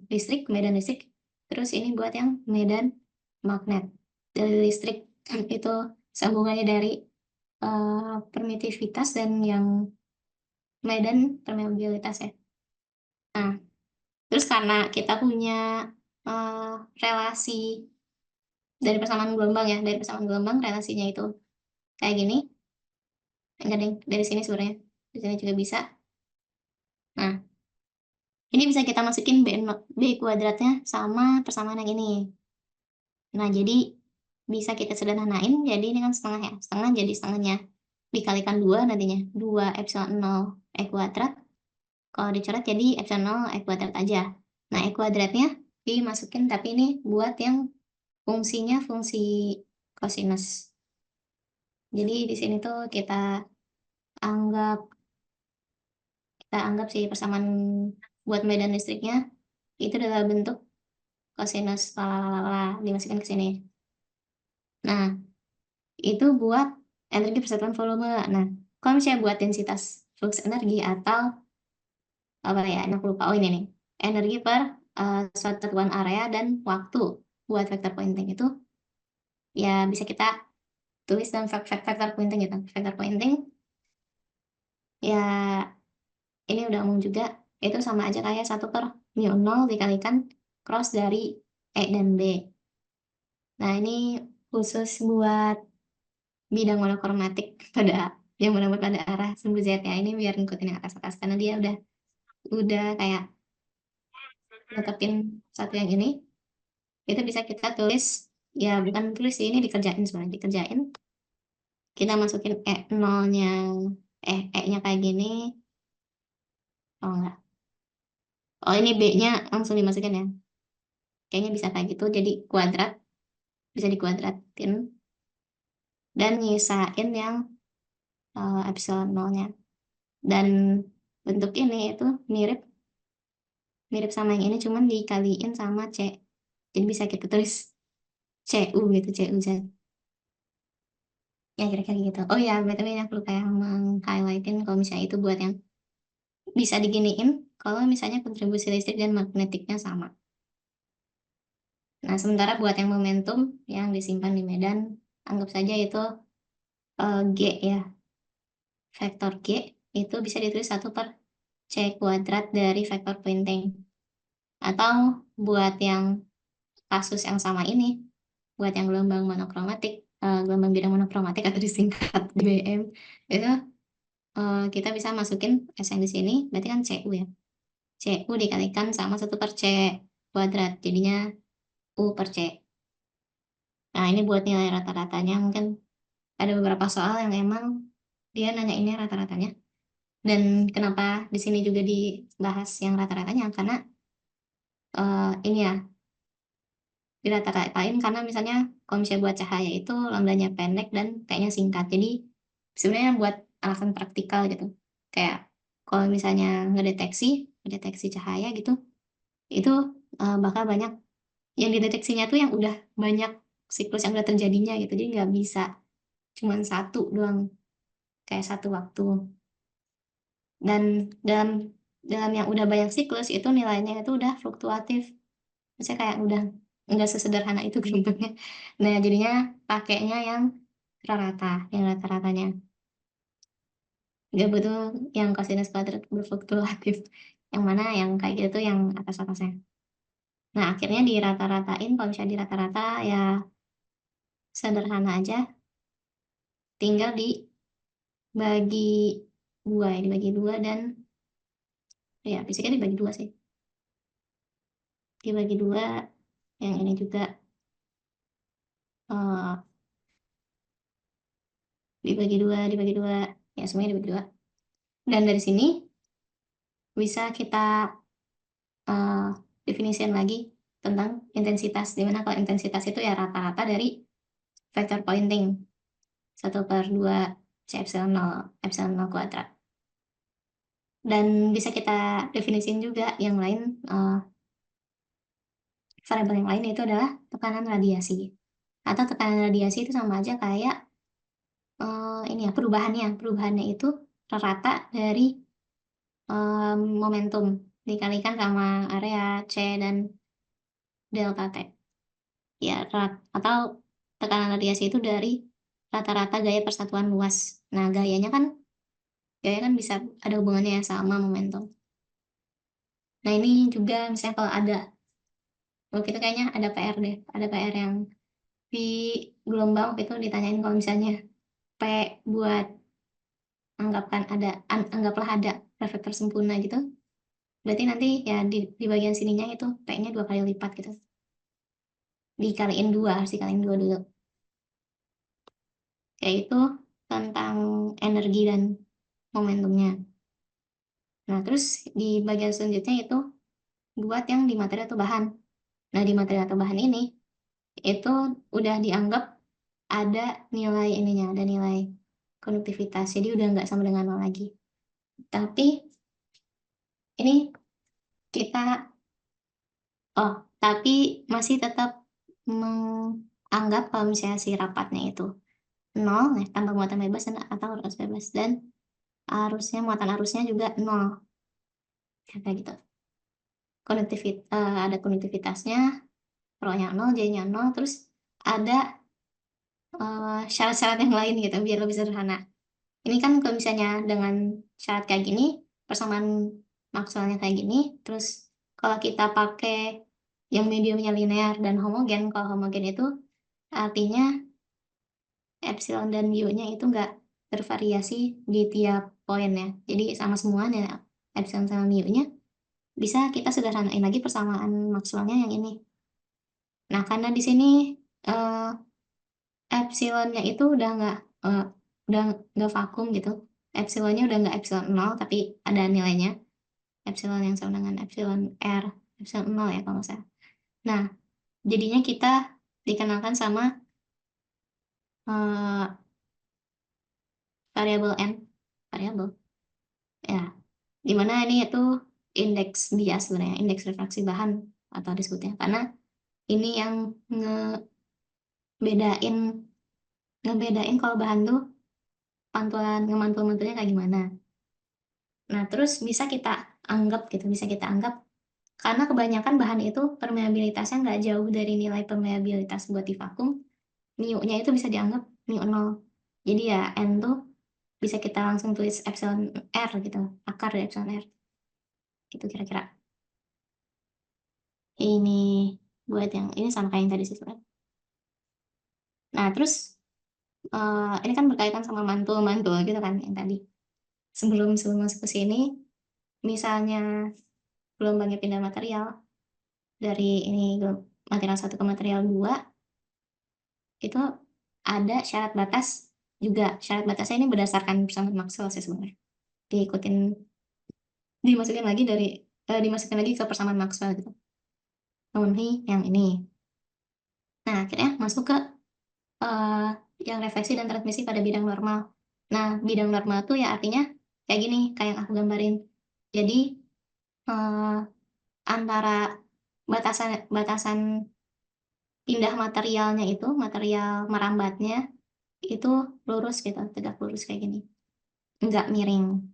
listrik, medan listrik, terus ini buat yang medan magnet. Dari listrik itu sambungannya dari permitivitas, dan yang medan permeabilitas ya. Nah, terus karena kita punya relasi dari persamaan gelombang ya, dari persamaan gelombang relasinya itu kayak gini. Enggak deh, dari sini sebenarnya. Di sini juga bisa. Nah, ini bisa kita masukin B kuadratnya sama persamaan yang ini. Nah, jadi bisa kita sederhanain, jadi ini kan setengah ya. Setengah jadi setengahnya dikalikan 2 nantinya. 2 epsilon 0 E kuadrat. Kalau dicoret jadi epsilon 0 E kuadrat aja. Nah, E kuadratnya dimasukin, tapi ini buat yang fungsinya fungsi kosinus. Jadi di sini tuh anggap kita anggap sih persamaan buat medan listriknya itu adalah bentuk kosinus lalala dimasukin ke sini. Nah, itu buat energi persatuan volume. Nah, kalau misalnya buat densitas flux energi atau apa ya, aku lupa. Oh, ini nih. Energi per satuan area dan waktu buat vector Poynting itu ya bisa kita tulis dalam vector Poynting gitu. Vector Poynting ya ini udah umum juga, itu sama aja kayak 1/mu0 dikalikan cross dari E dan B. Nah, ini khusus buat bidang monokromatik pada yang benar-benar pada arah sumbu Z ya. Ini biar ngikutin yang atas-atas karena dia udah kayak netepin satu yang ini. Itu bisa kita tulis, ya bukan tulis sih, ini dikerjain sebenarnya, dikerjain. Kita masukin E0-nya, E-nya kayak gini. Oh enggak. Oh, ini B-nya langsung dimasukin ya. Kayaknya bisa kayak gitu, jadi kuadrat, bisa dikuadratin. Dan nyisain yang epsilon 0-nya. Dan bentuk ini itu mirip mirip sama yang ini, cuman dikaliin sama C. Jadi bisa kita tulis CU gitu, CUZ. Ya kira-kira gitu. Oh ya, BTW ini aku lupa yang meng-highlightin kalau misalnya itu buat yang bisa diginiin kalau misalnya kontribusi listrik dan magnetiknya sama. Nah, sementara buat yang momentum yang disimpan di medan, anggap saja itu G ya. Vektor G itu bisa ditulis 1/C kuadrat dari vektor Poynting. Atau buat yang kasus yang sama ini, buat yang gelombang monokromatik, gelombang bidang monokromatik atau disingkat GBM, itu kita bisa masukin S yang di sini, berarti kan CU ya. CU dikalikan sama 1/C kuadrat, jadinya U/C. Nah, ini buat nilai rata-ratanya, mungkin ada beberapa soal yang emang dia nanya ini rata-ratanya. Dan kenapa di sini juga dibahas yang rata-ratanya, karena ini ya, di rata-ratain karena misalnya kalau misalnya buat cahaya itu lambdanya pendek dan kayaknya singkat. Jadi sebenarnya buat alasan praktikal gitu. Kayak kalau misalnya ngedeteksi cahaya gitu, itu bakal banyak yang dideteksinya tuh yang udah banyak siklus yang udah terjadinya gitu. Jadi nggak bisa cuman satu doang, kayak satu waktu. Dan dalam dalam yang udah banyak siklus itu nilainya itu udah fluktuatif. Maksudnya kayak udah nggak sesederhana itu gelombangnya. Nah, jadinya pakainya yang rata, yang rata-ratanya. Nggak butuh yang kosinus kuadrat berfluktuatif. Yang mana yang kayak gitu yang atas-atasnya. Nah, akhirnya dirata-ratain, kalau misalnya dirata-rata ya sederhana aja. Tinggal dibagi dua ya, dibagi dua dan ya fisiknya dibagi dua sih. Dibagi dua, yang ini juga dibagi 2, ya semuanya dibagi 2. Dan dari sini bisa kita definisikan lagi tentang intensitas, dimana kalau intensitas itu ya rata-rata dari vector pointing 1/2 C epsilon 0 kuadrat. Dan bisa kita definisikan juga yang lain, variabel yang lain, yaitu adalah tekanan radiasi. Atau tekanan radiasi itu sama aja kayak ini ya, perubahannya itu rata dari momentum dikalikan sama area C dan delta T. Ya, atau tekanan radiasi itu dari rata-rata gaya persatuan luas. Nah, gaya kan bisa ada hubungannya ya sama momentum. Nah, ini juga misalnya kalau waktu itu kayaknya ada PR deh, ada PR yang di gelombang waktu itu ditanyain kalau misalnya P buat anggaplah ada reflektor sempurna gitu, berarti nanti ya di bagian sininya itu P-nya 2 kali lipat gitu. Dikaliin 2, harus dikaliin 2 dulu. Yaitu tentang energi dan momentumnya. Nah, terus di bagian selanjutnya itu buat yang di materi atau bahan. Nah, di materi atau bahan ini itu udah dianggap ada nilai ininya, ada nilai konduktivitas. Jadi udah nggak sama dengan 0 lagi. Tapi ini kita tapi masih tetap menganggap kalau misalnya si rapatnya itu 0 ya, tanpa muatan bebas atau arus bebas, dan muatan arusnya juga 0. Kayak gitu. Ada konduktivitasnya, rho-nya 0, J-nya 0, terus ada syarat-syarat yang lain gitu biar lebih sederhana. Ini kan kalau misalnya dengan syarat kayak gini, persamaan Maxwell-nya kayak gini, terus kalau kita pakai yang mediumnya linear dan homogen, kalau homogen itu artinya epsilon dan mu-nya itu nggak bervariasi di tiap poin ya. Jadi sama semuanya, epsilon sama mu-nya bisa kita sederhanain lagi persamaan Maxwell-nya yang ini. Nah, karena di sini epsilonnya itu udah nggak vakum gitu. Epsilonnya udah nggak epsilon 0, tapi ada nilainya. Epsilon yang sama dengan epsilon R, epsilon 0 ya kalau nggak salah. Nah, jadinya kita dikenalkan sama variabel N, variabel ya, dimana ini itu indeks bias sebenarnya, indeks refraksi bahan atau disebutnya, karena ini yang ngebedain kalau bahan tuh ngemantul-mantulnya kayak gimana. Nah, terus bisa kita anggap karena kebanyakan bahan itu permeabilitasnya nggak jauh dari nilai permeabilitas buat di vakum, mu-nya itu bisa dianggap mu 0. Jadi ya N tuh bisa kita langsung tulis epsilon R gitu, akar dari epsilon R. Gitu kira-kira. Ini buat yang ini sama kayak yang tadi sih sebenarnya. Nah, terus ini kan berkaitan sama mantul-mantul gitu kan yang tadi. Sebelum masuk ke sini, misalnya gelombangnya pindah material dari ini material 1 ke material 2, itu ada syarat batas juga. Syarat batasnya ini berdasarkan persamaan Maxwell sih sebenarnya. Dimasukin lagi ke persamaan Maxwell gitu. Memenuhi yang ini. Nah, akhirnya masuk ke yang refleksi dan transmisi pada bidang normal. Nah, bidang normal tuh ya artinya kayak gini, kayak yang aku gambarin. Jadi antara batasan pindah materialnya itu, material merambatnya itu lurus gitu, tegak lurus kayak gini, nggak miring.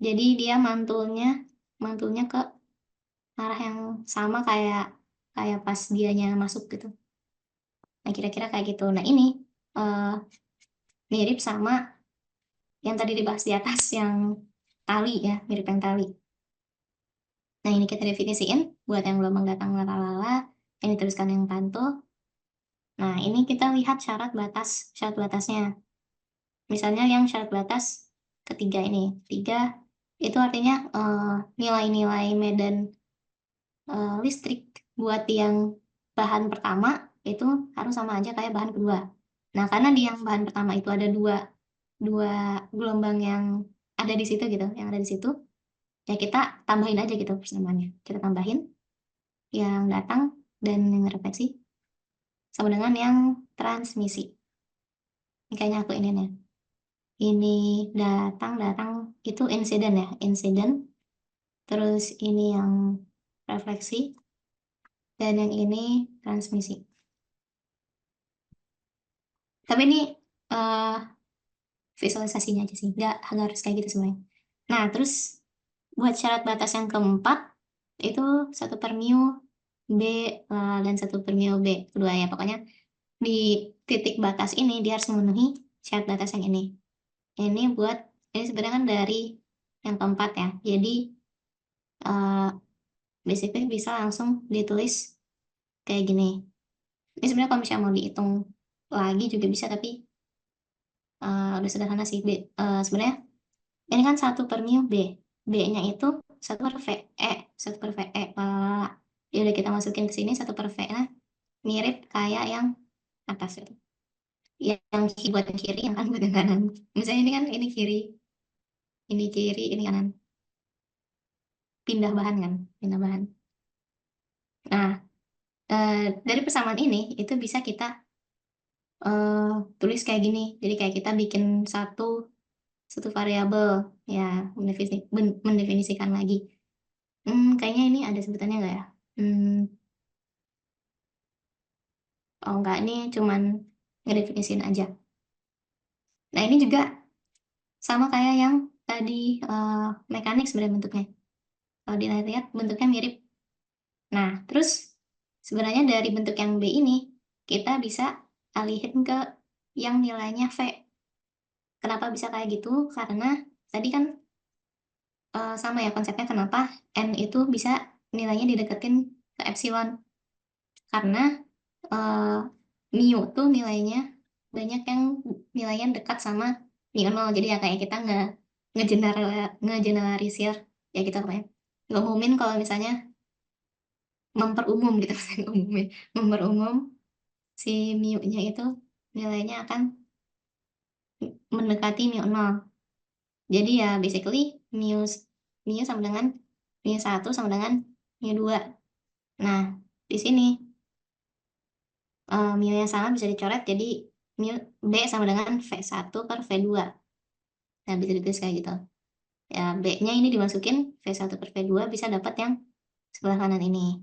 Jadi dia mantulnya ke arah yang sama kayak pas dianya masuk gitu. Nah, kira-kira kayak gitu. Nah, ini mirip sama yang tadi dibahas di atas, yang tali ya, mirip yang tali. Nah, ini kita definisiin buat yang gelombang datang lalala, ini tuliskan yang pantul. Nah, ini kita lihat syarat batasnya. Misalnya yang syarat batas ketiga ini, 3 itu artinya nilai-nilai medan listrik buat yang bahan pertama itu harus sama aja kayak bahan kedua. Nah, karena di yang bahan pertama itu ada 2 dua gelombang yang ada di situ gitu, yang ada di situ, ya kita tambahin aja gitu persamaannya. Kita tambahin yang datang dan yang refleksi sama dengan yang transmisi. Ini kayaknya aku ini nih. Ini datang itu insiden ya, insiden. Terus ini yang refleksi dan yang ini transmisi. Tapi ini visualisasinya aja sih, nggak harus kayak gitu sebenarnya. Nah, terus buat syarat batas yang keempat itu 1 per mu B dan 1 per mu B kedua ya. Pokoknya di titik batas ini dia harus memenuhi syarat batas yang ini. Ini sebenarnya kan dari yang keempat ya. Jadi basically bisa langsung ditulis kayak gini. Ini sebenarnya kalau misalnya mau dihitung lagi juga bisa, tapi udah sederhana sih. Sebenarnya ini kan 1 per mu B. B-nya itu 1 per VE. 1 per VE. Ya udah kita masukin ke sini 1 per VE. Nah, mirip kayak yang atas itu. Yang buat yang kiri, yang kan buat yang kanan. Misalnya ini kan ini kiri, ini kanan. Pindah bahan kan, pindah bahan. Nah, dari persamaan ini itu bisa kita tulis kayak gini. Jadi kayak kita bikin satu variabel ya, mendefinisikan lagi. Kayaknya ini ada sebutannya nggak ya? Oh enggak, ini cuman ngedefinisin aja. Nah ini juga sama kayak yang tadi mekanik sebenarnya bentuknya. Kalau dilihat bentuknya mirip. Nah terus sebenarnya dari bentuk yang B ini kita bisa alihin ke yang nilainya V. Kenapa bisa kayak gitu? Karena tadi kan sama ya konsepnya, kenapa N itu bisa nilainya dideketin ke epsilon. Karena mu tuh nilainya banyak yang nilainya dekat sama mu 0. Jadi ya kayak kita ngegeneralisir ya kita kayak ngumumin kalau misalnya memperumum gitu. Memperumum si mu-nya itu nilainya akan mendekati mu 0. Jadi ya basically mu sama dengan mu 1 sama dengan mu 2. Nah, di sini mu yang sama bisa dicoret jadi mu B sama dengan V1 per V2. Nah, bisa ditulis kayak gitu. Ya, B-nya ini dimasukin V1 per V2 bisa dapat yang sebelah kanan ini.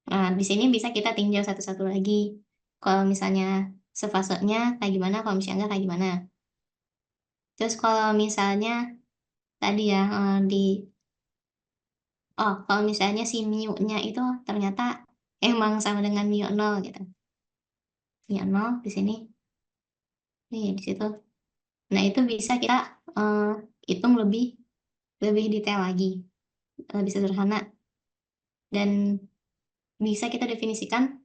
Nah, di sini bisa kita tinjau satu-satu lagi. Kalau misalnya sefasenya kayak gimana, kalau misalnya enggak kayak gimana. Terus kalau misalnya tadi ya kalau misalnya si mu-nya itu ternyata emang sama dengan mu 0 gitu. Mu 0 di sini. Nih, di situ. Nah, itu bisa kita hitung lebih detail lagi. Lebih sederhana. Dan bisa kita definisikan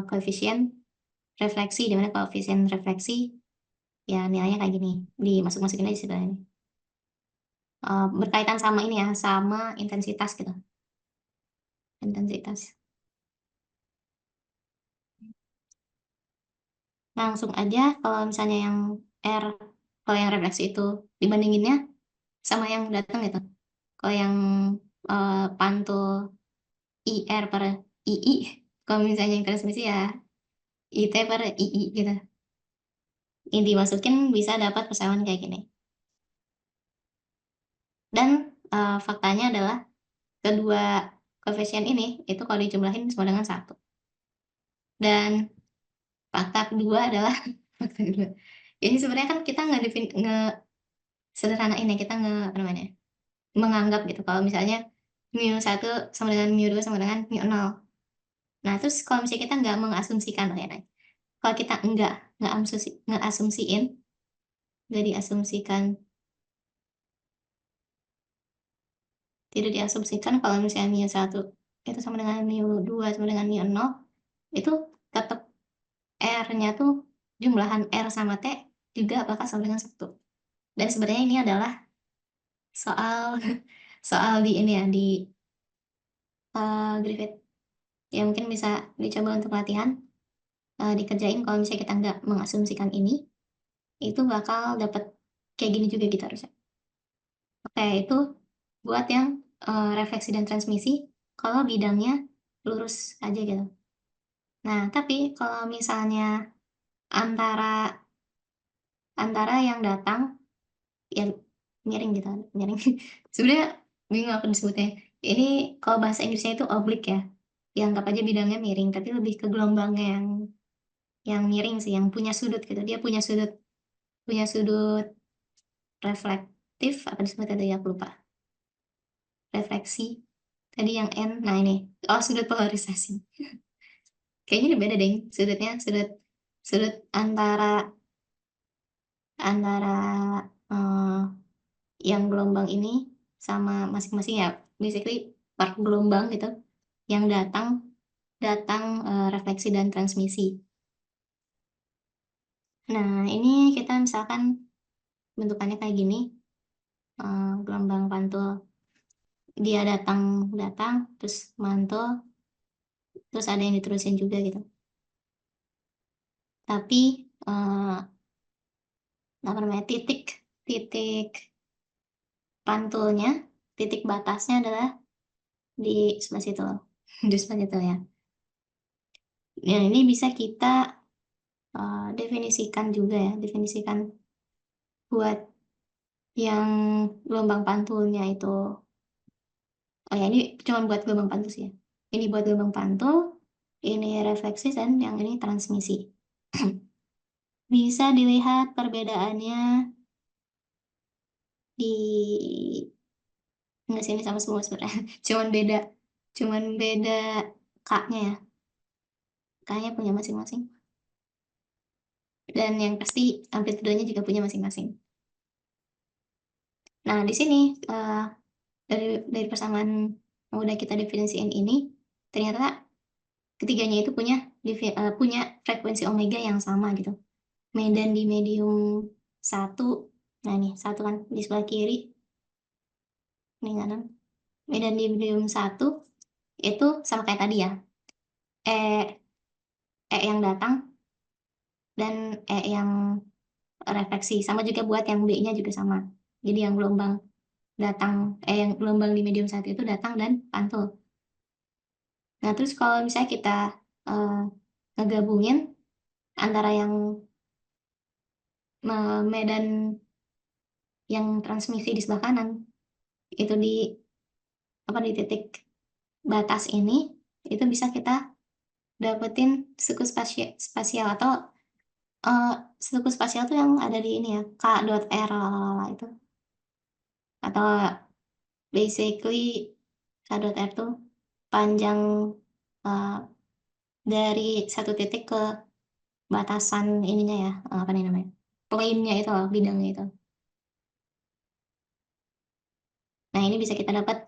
koefisien refleksi, di mana koefisien refleksi ya nilainya kayak gini, dimasuk-masukin aja sebenarnya. Berkaitan sama ini ya, sama intensitas gitu. Intensitas. Langsung aja kalau misalnya yang kalau yang refleksi itu dibandinginnya sama yang datang gitu. Kalau yang pantul IR per II, kalau misalnya yang transmisi ya IT per II gitu. Ini dimasukin bisa dapat persamaan kayak gini. Dan faktanya adalah kedua koefisien ini itu kalau dijumlahin sama dengan 1. Dan fakta kedua adalah fakta kedua. Jadi sebenarnya kan kita sederhanain ya, kita apa namanya, menganggap gitu kalau misalnya mu 1 sama dengan mu 2 sama dengan mu 0. Nah, terus kalau misalnya kita nggak mengasumsikan ya, kalau kita nggak tidak diasumsikan kalau misalnya mu 1 itu sama dengan mu 2 sama dengan mu 0, itu tetap R-nya tuh jumlahan R sama T juga apakah sama dengan 1. Dan sebenarnya ini adalah soal di ini ya, di Griffith. Ya mungkin bisa dicoba untuk latihan, dikerjain kalau misalnya kita nggak mengasumsikan ini. itu bakal dapat kayak gini juga gitu harusnya. Oke, itu buat yang refleksi dan transmisi kalau bidangnya lurus aja gitu. Nah, tapi kalau misalnya antara antara yang datang ya miring gitu, miring. Sebenarnya bingung aku disebutnya. Ini kalau bahasa Inggrisnya itu oblique ya. Ya anggap aja bidangnya miring, tapi lebih ke gelombangnya yang miring sih, yang punya sudut gitu. Dia punya sudut reflektif apa disebutnya tadi aku lupa. Refleksi. Tadi yang N. Nah ini. Oh, sudut polarisasi. Kayaknya ini beda deh sudutnya, sudut sudut antara antara eh, yang gelombang ini sama masing-masing ya, basically per gelombang gitu yang datang datang refleksi dan transmisi. Nah, ini kita misalkan bentukannya kayak gini, gelombang pantul. Dia datang datang terus mantul, terus ada yang diterusin juga gitu. Tapi apa namanya, titik titik pantulnya, titik batasnya adalah di sebelah situ, di sebelah situ ya. Nah, ini bisa kita definisikan juga ya, definisikan buat yang gelombang pantulnya itu. Oh ya, ini cuma buat gelombang pantul sih ya. Ini buat gelombang pantul, ini refleksi, dan yang ini transmisi. Bisa dilihat perbedaannya di nggak, sini sama semua sebenarnya. Cuman beda K-nya ya. K-nya punya masing-masing. Dan yang pasti amplitudenya juga punya masing-masing. Nah, di sini dari persamaan yang udah kita definisiin ini, ternyata ketiganya itu punya frekuensi omega yang sama gitu. Medan di medium satu, nah ini satu kan di sebelah kiri, ini kanan. Medan di medium satu itu sama kayak tadi ya, E E yang datang dan E yang refleksi, sama juga buat yang B-nya juga sama. Jadi yang gelombang datang, yang gelombang di medium satu itu datang dan pantul. Nah, terus kalau misalnya kita eh, ngegabungin antara yang medan yang transmisi di sebelah kanan itu di apa, di titik batas ini, itu bisa kita dapetin suku spasial, spasial atau eh, suku spasial tuh yang ada di ini ya, K dot R lalala itu, atau basically K dot R tuh panjang eh, dari satu titik ke batasan ininya ya, apa nih namanya, plane-nya itu loh, bidangnya itu. Nah, ini bisa kita dapat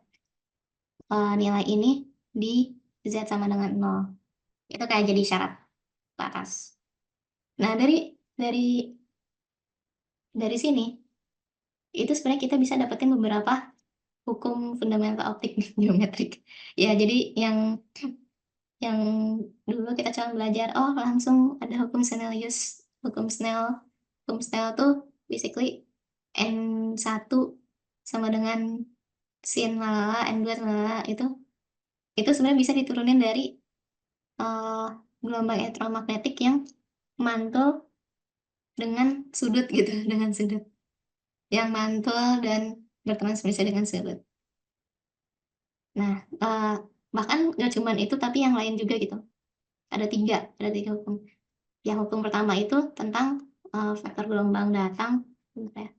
nilai ini di Z sama dengan 0. Itu kayak jadi syarat batas. Nah, dari sini itu sebenarnya kita bisa dapetin beberapa hukum fundamental optik geometrik. Ya, jadi yang dulu kita cuma belajar, oh langsung ada hukum Snellius, hukum Snell. Hukum Snell tuh basically N1 sama dengan sin lalala, N2 lalala, itu sebenarnya bisa diturunin dari eh, gelombang elektromagnetik yang mantul dengan sudut gitu, dengan sudut yang mantul dan bertransmisi dengan sudut. Nah, bahkan nggak cuma itu, tapi yang lain juga gitu. Ada tiga hukum. Yang hukum pertama itu tentang vektor gelombang datang. Bentar ya.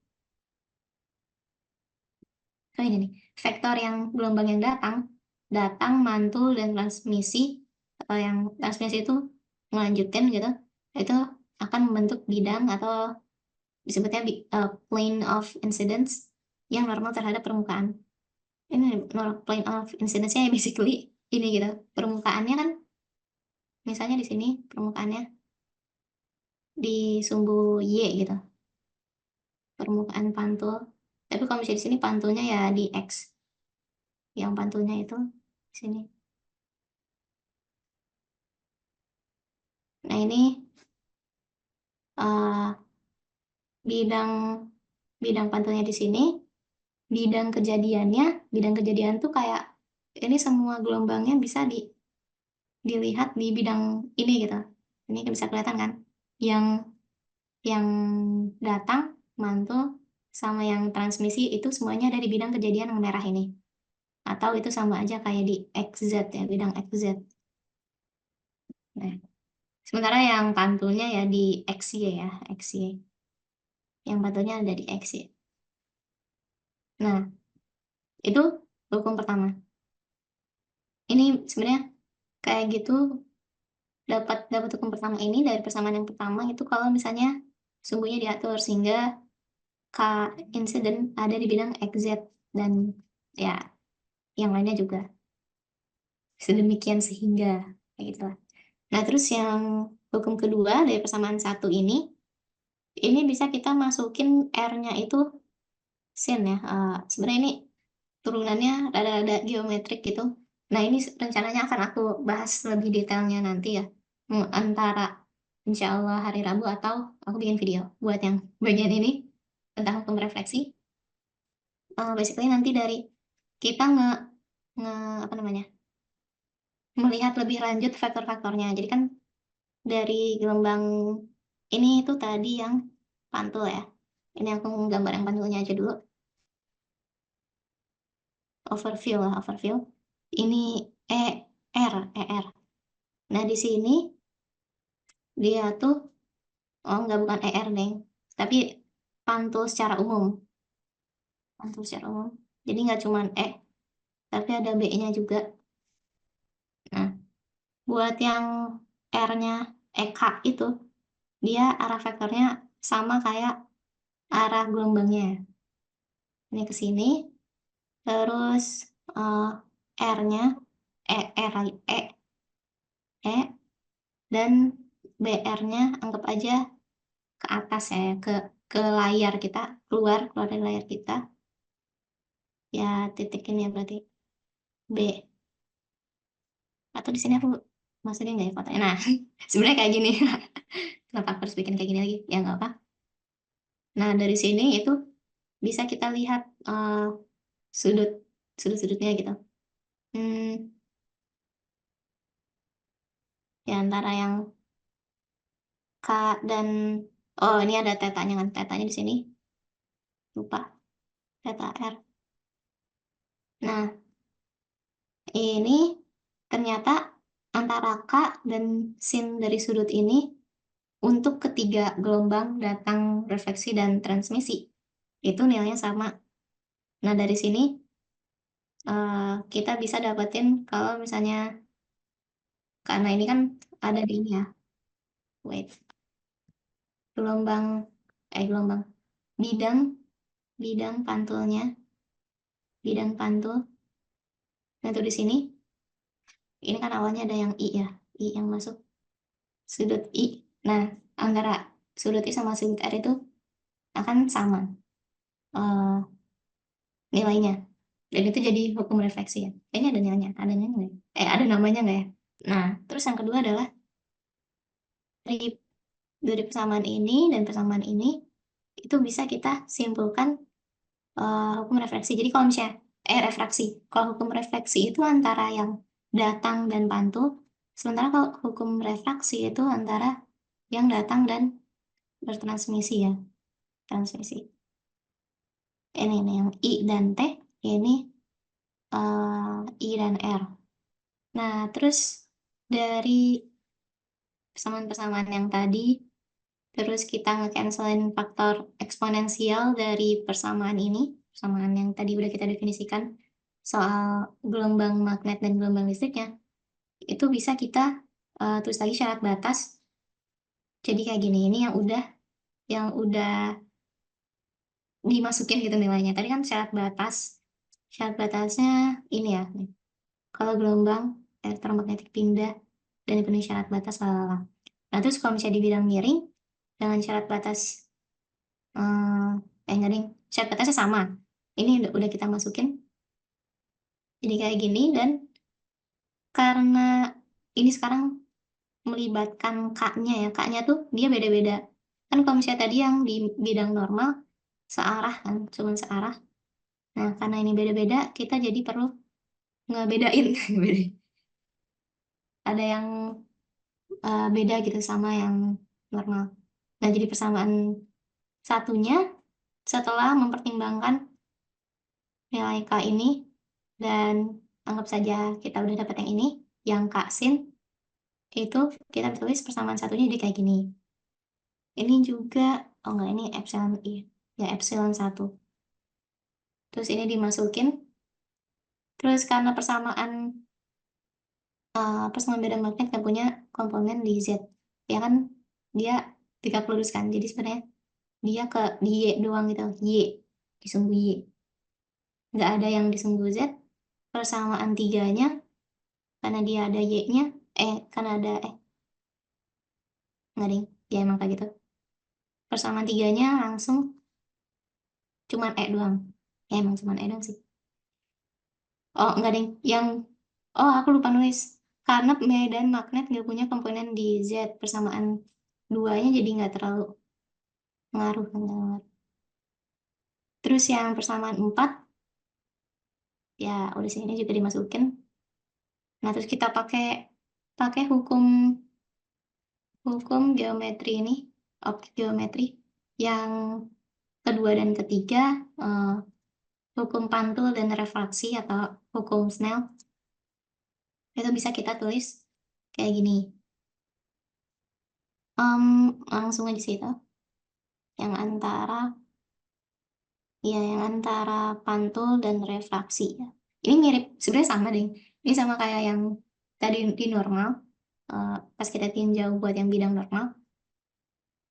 Oh, ini nih, vektor yang gelombang yang datang, mantul, dan transmisi, atau yang transmisi itu melanjutin gitu, itu akan membentuk bidang atau disebutnya plane of incidence yang normal terhadap permukaan. Ini plane of incidence-nya ya basically ini gitu. Permukaannya kan, misalnya di sini permukaannya di sumbu Y gitu, permukaan pantul. Tapi kalau misalnya di sini pantulnya ya di X, yang pantulnya itu di sini. Nah, ini uh, bidang bidang pantulnya di sini, bidang kejadian tuh kayak ini semua gelombangnya bisa dilihat di bidang ini gitu. Ini bisa kelihatan kan? Yang yang datang, mantul, sama yang transmisi itu semuanya ada di bidang kejadian yang merah ini. Atau itu sama aja kayak di XZ ya, bidang XZ. Nah, sementara yang pantulnya ya di XY ya, XY. Yang pantulnya ada di XY. Nah, itu hukum pertama. Ini sebenarnya kayak gitu dapat dapat hukum pertama ini dari persamaan yang pertama itu kalau misalnya sumbunya diatur sehingga K insiden ada di bidang XZ dan ya yang lainnya juga sedemikian sehingga kayak gitu lah. Nah, terus yang hukum kedua dari persamaan satu ini bisa kita masukin R-nya itu sin ya. Sebenarnya ini turunannya rada-rada geometrik gitu. Nah, ini rencananya akan aku bahas lebih detailnya nanti ya. Antara insya Allah hari Rabu atau aku bikin video buat yang bagian ini tentang hukum refleksi. Basically nanti dari kita nge apa namanya melihat lebih lanjut faktor-faktornya. Jadi kan dari gelombang ini itu tadi yang pantul ya. Ini aku gambar yang pantulnya aja dulu. Overview lah, overview. Ini ER. Nah, di sini dia tuh, oh enggak, bukan ER, Deng. Tapi pantul secara umum. Pantul secara umum. Jadi nggak cuma tapi ada B-nya juga. Nah, buat yang R-nya EK itu, dia arah vektornya sama kayak arah gelombangnya. Ini ke sini, terus eh, R-nya, R lagi, E, dan BR-nya anggap aja ke atas ya, ke layar kita, keluar dari layar kita. Ya, titik ini ya berarti B. Atau di sini aku masukin nggak ya fotonya? Nah, sebenarnya kayak gini. Kenapa aku harus bikin kayak gini lagi? Ya nggak apa. Nah, dari sini itu bisa kita lihat sudut sudut-sudutnya gitu. Ya antara yang K dan oh ini ada tetanya kan? Tetanya di sini. Lupa. Teta R. Nah, ini ternyata antara K dan sin dari sudut ini untuk ketiga gelombang datang refleksi dan transmisi itu nilainya sama. Nah, dari sini kita bisa dapetin kalau misalnya karena ini kan ada di ini ya. Wait. Gelombang gelombang bidang bidang pantulnya, bidang pantul. Nah, tuh di sini ini kan awalnya ada yang I ya, I yang masuk sudut I. Nah, antara sudut I sama sudut R itu akan sama nilainya. Dan itu jadi hukum refleksi ya. Kayaknya ada nilainya, ada nilainya nggak ya? Ada namanya nggak ya? Nah, terus yang kedua adalah dari persamaan ini dan persamaan ini itu bisa kita simpulkan hukum refleksi. Jadi kalau misalnya refraksi, kalau hukum refleksi itu antara yang datang dan pantul, sementara kalau hukum refraksi itu antara yang datang dan bertransmisi ya, transmisi. Ini nih yang I dan T, ini I dan R. Nah, terus dari persamaan-persamaan yang tadi, terus kita nge-cancelin faktor eksponensial dari persamaan ini, persamaan yang tadi udah kita definisikan soal gelombang magnet dan gelombang listriknya, itu bisa kita tulis lagi syarat batas. Jadi kayak gini, ini yang udah dimasukin gitu nilainya. Tadi kan syarat batasnya ini ya. Kalau gelombang elektromagnetik pindah dan dipenuhi syarat batas, lalala. Nah, terus kalau misalnya di bidang miring, dengan syarat batas enggak ding, syarat batasnya sama. Ini udah kita masukin. Jadi kayak gini, dan karena ini sekarang melibatkan K-nya ya, K-nya tuh dia beda-beda Kan kalau misalnya tadi yang di bidang normal searah kan, cuma searah. Nah, karena ini beda-beda, kita jadi perlu ngebedain. Ada yang beda gitu sama yang normal. Nah, jadi persamaan satunya setelah mempertimbangkan nilai K ini, dan anggap saja kita udah dapat yang ini, yang K sin, itu kita tulis persamaan satunya jadi kayak gini. Ini juga, oh enggak, ini epsilon I, ya epsilon 1. Terus ini dimasukin, terus karena persamaan bidang magnet kan punya komponen di Z, ya kan, dia tegak lurus kan, jadi sebenarnya dia di Y doang gitu, Y, disungguh Y. Nggak ada yang disungguh Z, persamaan tiganya, karena dia ada Y-nya, karena ada, nggak ding, ya emang kayak gitu. Persamaan tiganya langsung cuman doang. Ya emang cuman doang sih. Oh, enggak ding, aku lupa nulis. Karena medan magnet nggak punya komponen di Z, persamaan duanya jadi nggak terlalu ngaruh, nggak ngaruh. Terus yang persamaan 4, ya udah sini juga dimasukin. Nah, terus kita pakai pakai hukum geometri ini, optik geometri, yang kedua dan ketiga, hukum pantul dan refraksi atau hukum Snell, itu bisa kita tulis kayak gini. Langsung aja sih itu, yang antara pantul dan refraksi ya. Ini mirip, sebenarnya sama deh. Ini sama kayak yang tadi di normal, pas kita tinjau buat yang bidang normal.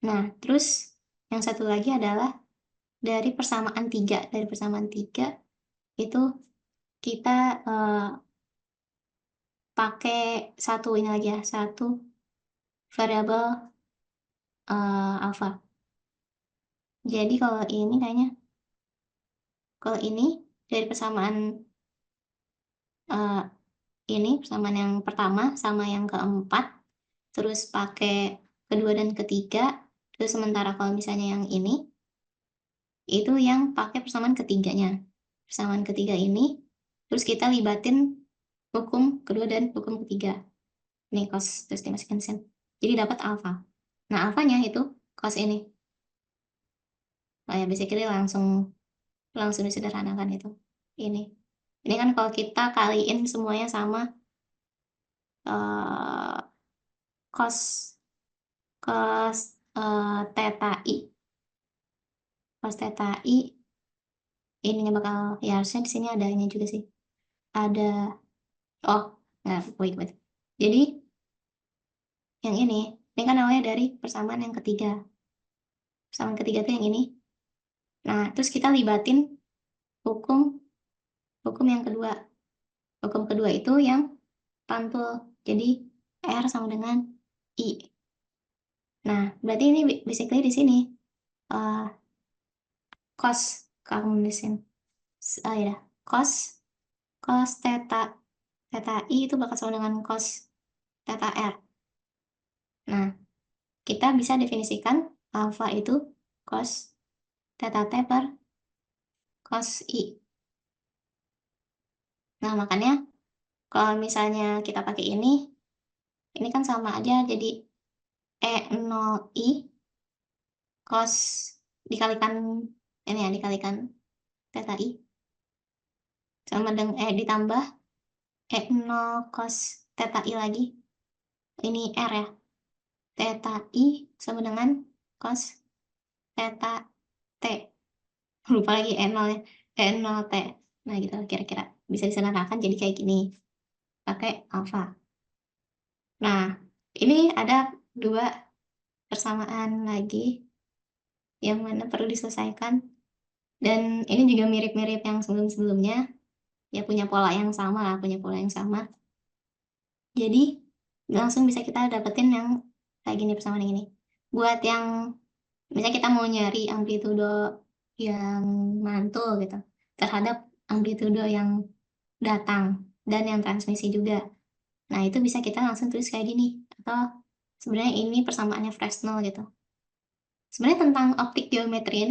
Nah, terus yang satu lagi adalah dari persamaan 3. Dari persamaan 3 itu kita pakai satu ini lagi ya, satu variabel alfa. Jadi kalau ini dari persamaan ini, persamaan yang pertama sama yang keempat, terus pakai kedua dan ketiga, terus sementara kalau misalnya yang ini, itu yang pakai persamaan ketiganya. Persamaan ketiga ini, terus kita libatin hukum kedua dan hukum ketiga. Ini cos, terus dimasukin sin. Jadi dapat alfa. Nah, alfanya itu cos ini. Oh ya, basically langsung disederhanakan itu. Ini. Ini kan kalau kita kaliin semuanya sama cos cos theta i. Cos theta i ininya bakal, ya harusnya di sini adanya juga sih. Ada, oh, nggak, wait. Jadi yang ini kan awalnya dari persamaan yang ketiga. Persamaan ketiga tuh yang ini. Nah, terus kita libatin hukum yang kedua. Hukum kedua itu yang pantul. Jadi R sama dengan I. Nah, berarti ini basically di sini cos, kalau nulisin, ya, cos theta I itu bakal sama dengan cos theta R. Nah, kita bisa definisikan alfa itu cos theta T per cos I. Nah, makanya kalau misalnya kita pakai ini kan sama aja, jadi E0I cos dikalikan ini ya, dikalikan theta I sama dengan ditambah E0 cos theta I lagi. Ini R ya. Theta I sama dengan cos theta T. Lupa lagi E0 ya. E0 T. Nah, gitu kira-kira. Bisa disederhanakan jadi kayak gini. Pakai alfa. Nah, ini ada 2 persamaan lagi yang mana perlu diselesaikan. Dan ini juga mirip-mirip yang sebelum-sebelumnya. Ya punya pola yang sama lah, Jadi langsung bisa kita dapetin yang kayak gini, persamaan ini. Buat yang misalnya kita mau nyari amplitudo yang mantul gitu terhadap amplitudo yang datang dan yang transmisi juga. Nah, itu bisa kita langsung tulis kayak gini. Atau sebenarnya ini persamaannya Fresnel gitu. Sebenarnya tentang optik geometri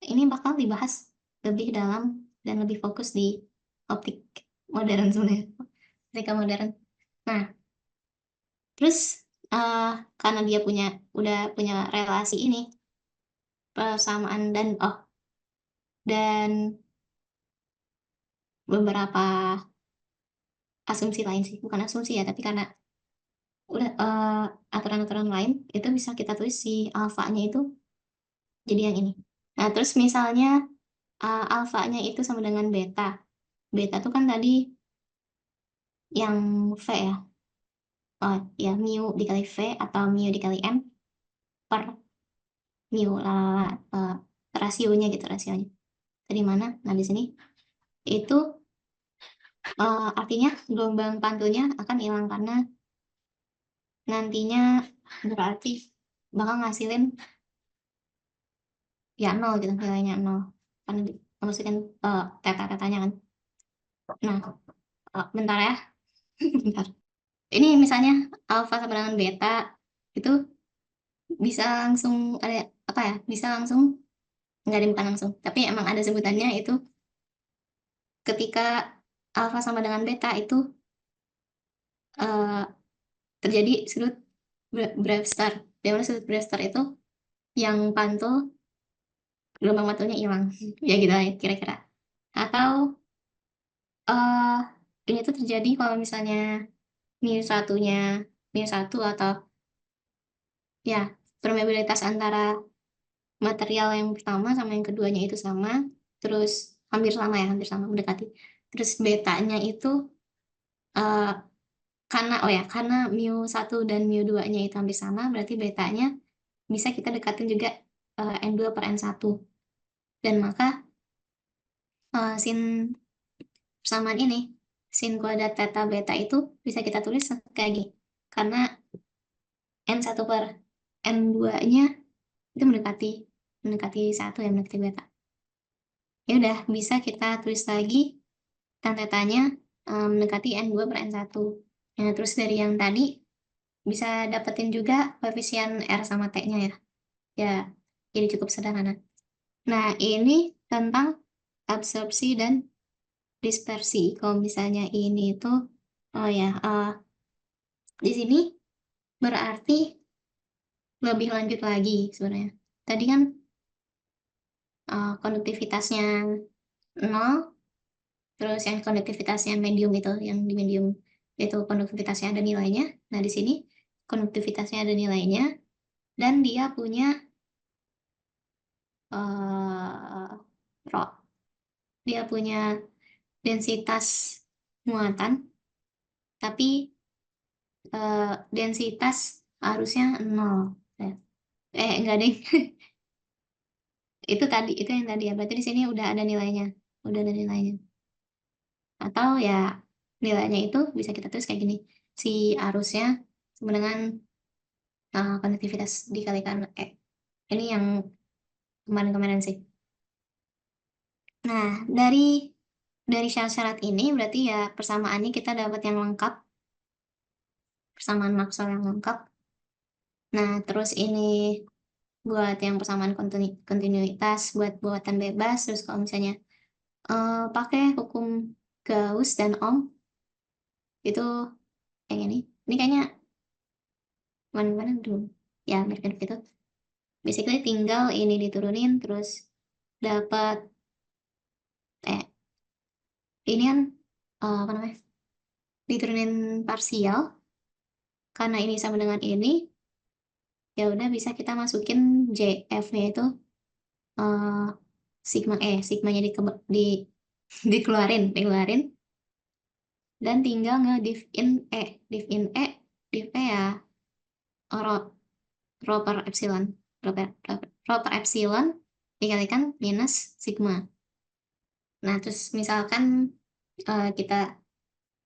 ini bakal dibahas lebih dalam dan lebih fokus di optik modern sebenarnya, fisika modern. Nah, terus karena dia udah punya relasi ini, persamaan dan beberapa asumsi lain sih, bukan asumsi ya, tapi karena udah aturan-aturan lain itu bisa kita tulis si alfanya itu jadi yang ini. Nah, terus misalnya alfanya itu sama dengan beta. Beta tuh kan tadi yang V ya. Oh, ya, mu dikali V atau mu dikali M per mu, rasionya gitu, rasionya. Tadi mana? Nah, di sini itu artinya gelombang pantulnya akan hilang karena nantinya berarti bakal ngasilin ya nol gitu, nilainya nol. Karena dimasukin teta-tetanya kan. Nah, bentar ya, bentar. Ini misalnya alfa sama dengan beta itu bisa langsung ada apa ya? Bisa langsung nggak ada, bukan langsung, tapi emang ada sebutannya itu ketika alfa sama dengan beta itu eh, terjadi sudut Brewster. Di mana sudut Brewster itu yang pantul gelombang pantulnya hilang. Ya gitu ya kira-kira. Atau eh ini tuh terjadi kalau misalnya mu satu atau ya permeabilitas antara material yang pertama sama yang keduanya itu sama, terus hampir sama mendekati. Terus betanya itu eh, karena mu 1 dan mu 2-nya itu hampir sama, berarti betanya bisa kita dekatin juga N2/N1. Dan maka sin persamaan ini, sin kuadrat theta beta itu bisa kita tulis kayak gini. Karena N1/N2-nya itu mendekati 1 ya, mendekati beta. Ya udah, bisa kita tulis lagi tan tetanya mendekati N2/N1. Nah, terus dari yang tadi bisa dapetin juga koefisien R sama T-nya ya. Ya, jadi cukup sederhana. Nah, ini tentang absorpsi dan dispersi. Kalau misalnya ini itu, oh ya, di sini berarti lebih lanjut lagi sebenarnya. Tadi kan konduktivitasnya 0, terus yang konduktivitasnya medium itu, yang di medium itu konduktivitasnya ada nilainya. Nah, di sini konduktivitasnya ada nilainya, dan dia punya uh, dia punya densitas muatan, tapi densitas harusnya 0. Enggak deh. Itu yang tadi ya. Berarti di sini udah ada nilainya. Udah ada nilainya. Atau ya nilainya itu bisa kita tulis kayak gini. Si arusnya sama dengan konduktivitas dikalikan ini yang kemarin-kemarin sih. Nah, dari syarat-syarat ini berarti ya persamaannya kita dapat yang lengkap, persamaan Maxwell yang lengkap. Nah, terus ini buat yang persamaan kontinuitas, buat buatan bebas. Terus kalau misalnya pakai hukum Gauss dan Ohm, itu yang ini kayaknya mana-mana dulu ya, mirip-mirip itu. Basically tinggal ini diturunin terus dapat eh ini kan apa namanya, diturunin parsial, karena ini sama dengan ini ya udah bisa kita masukin JF-nya itu eh sigmanya di dikeluarin dan tinggal div in div in E ya rho rho per epsilon rho per epsilon dikalikan minus sigma. Nah, terus misalkan kita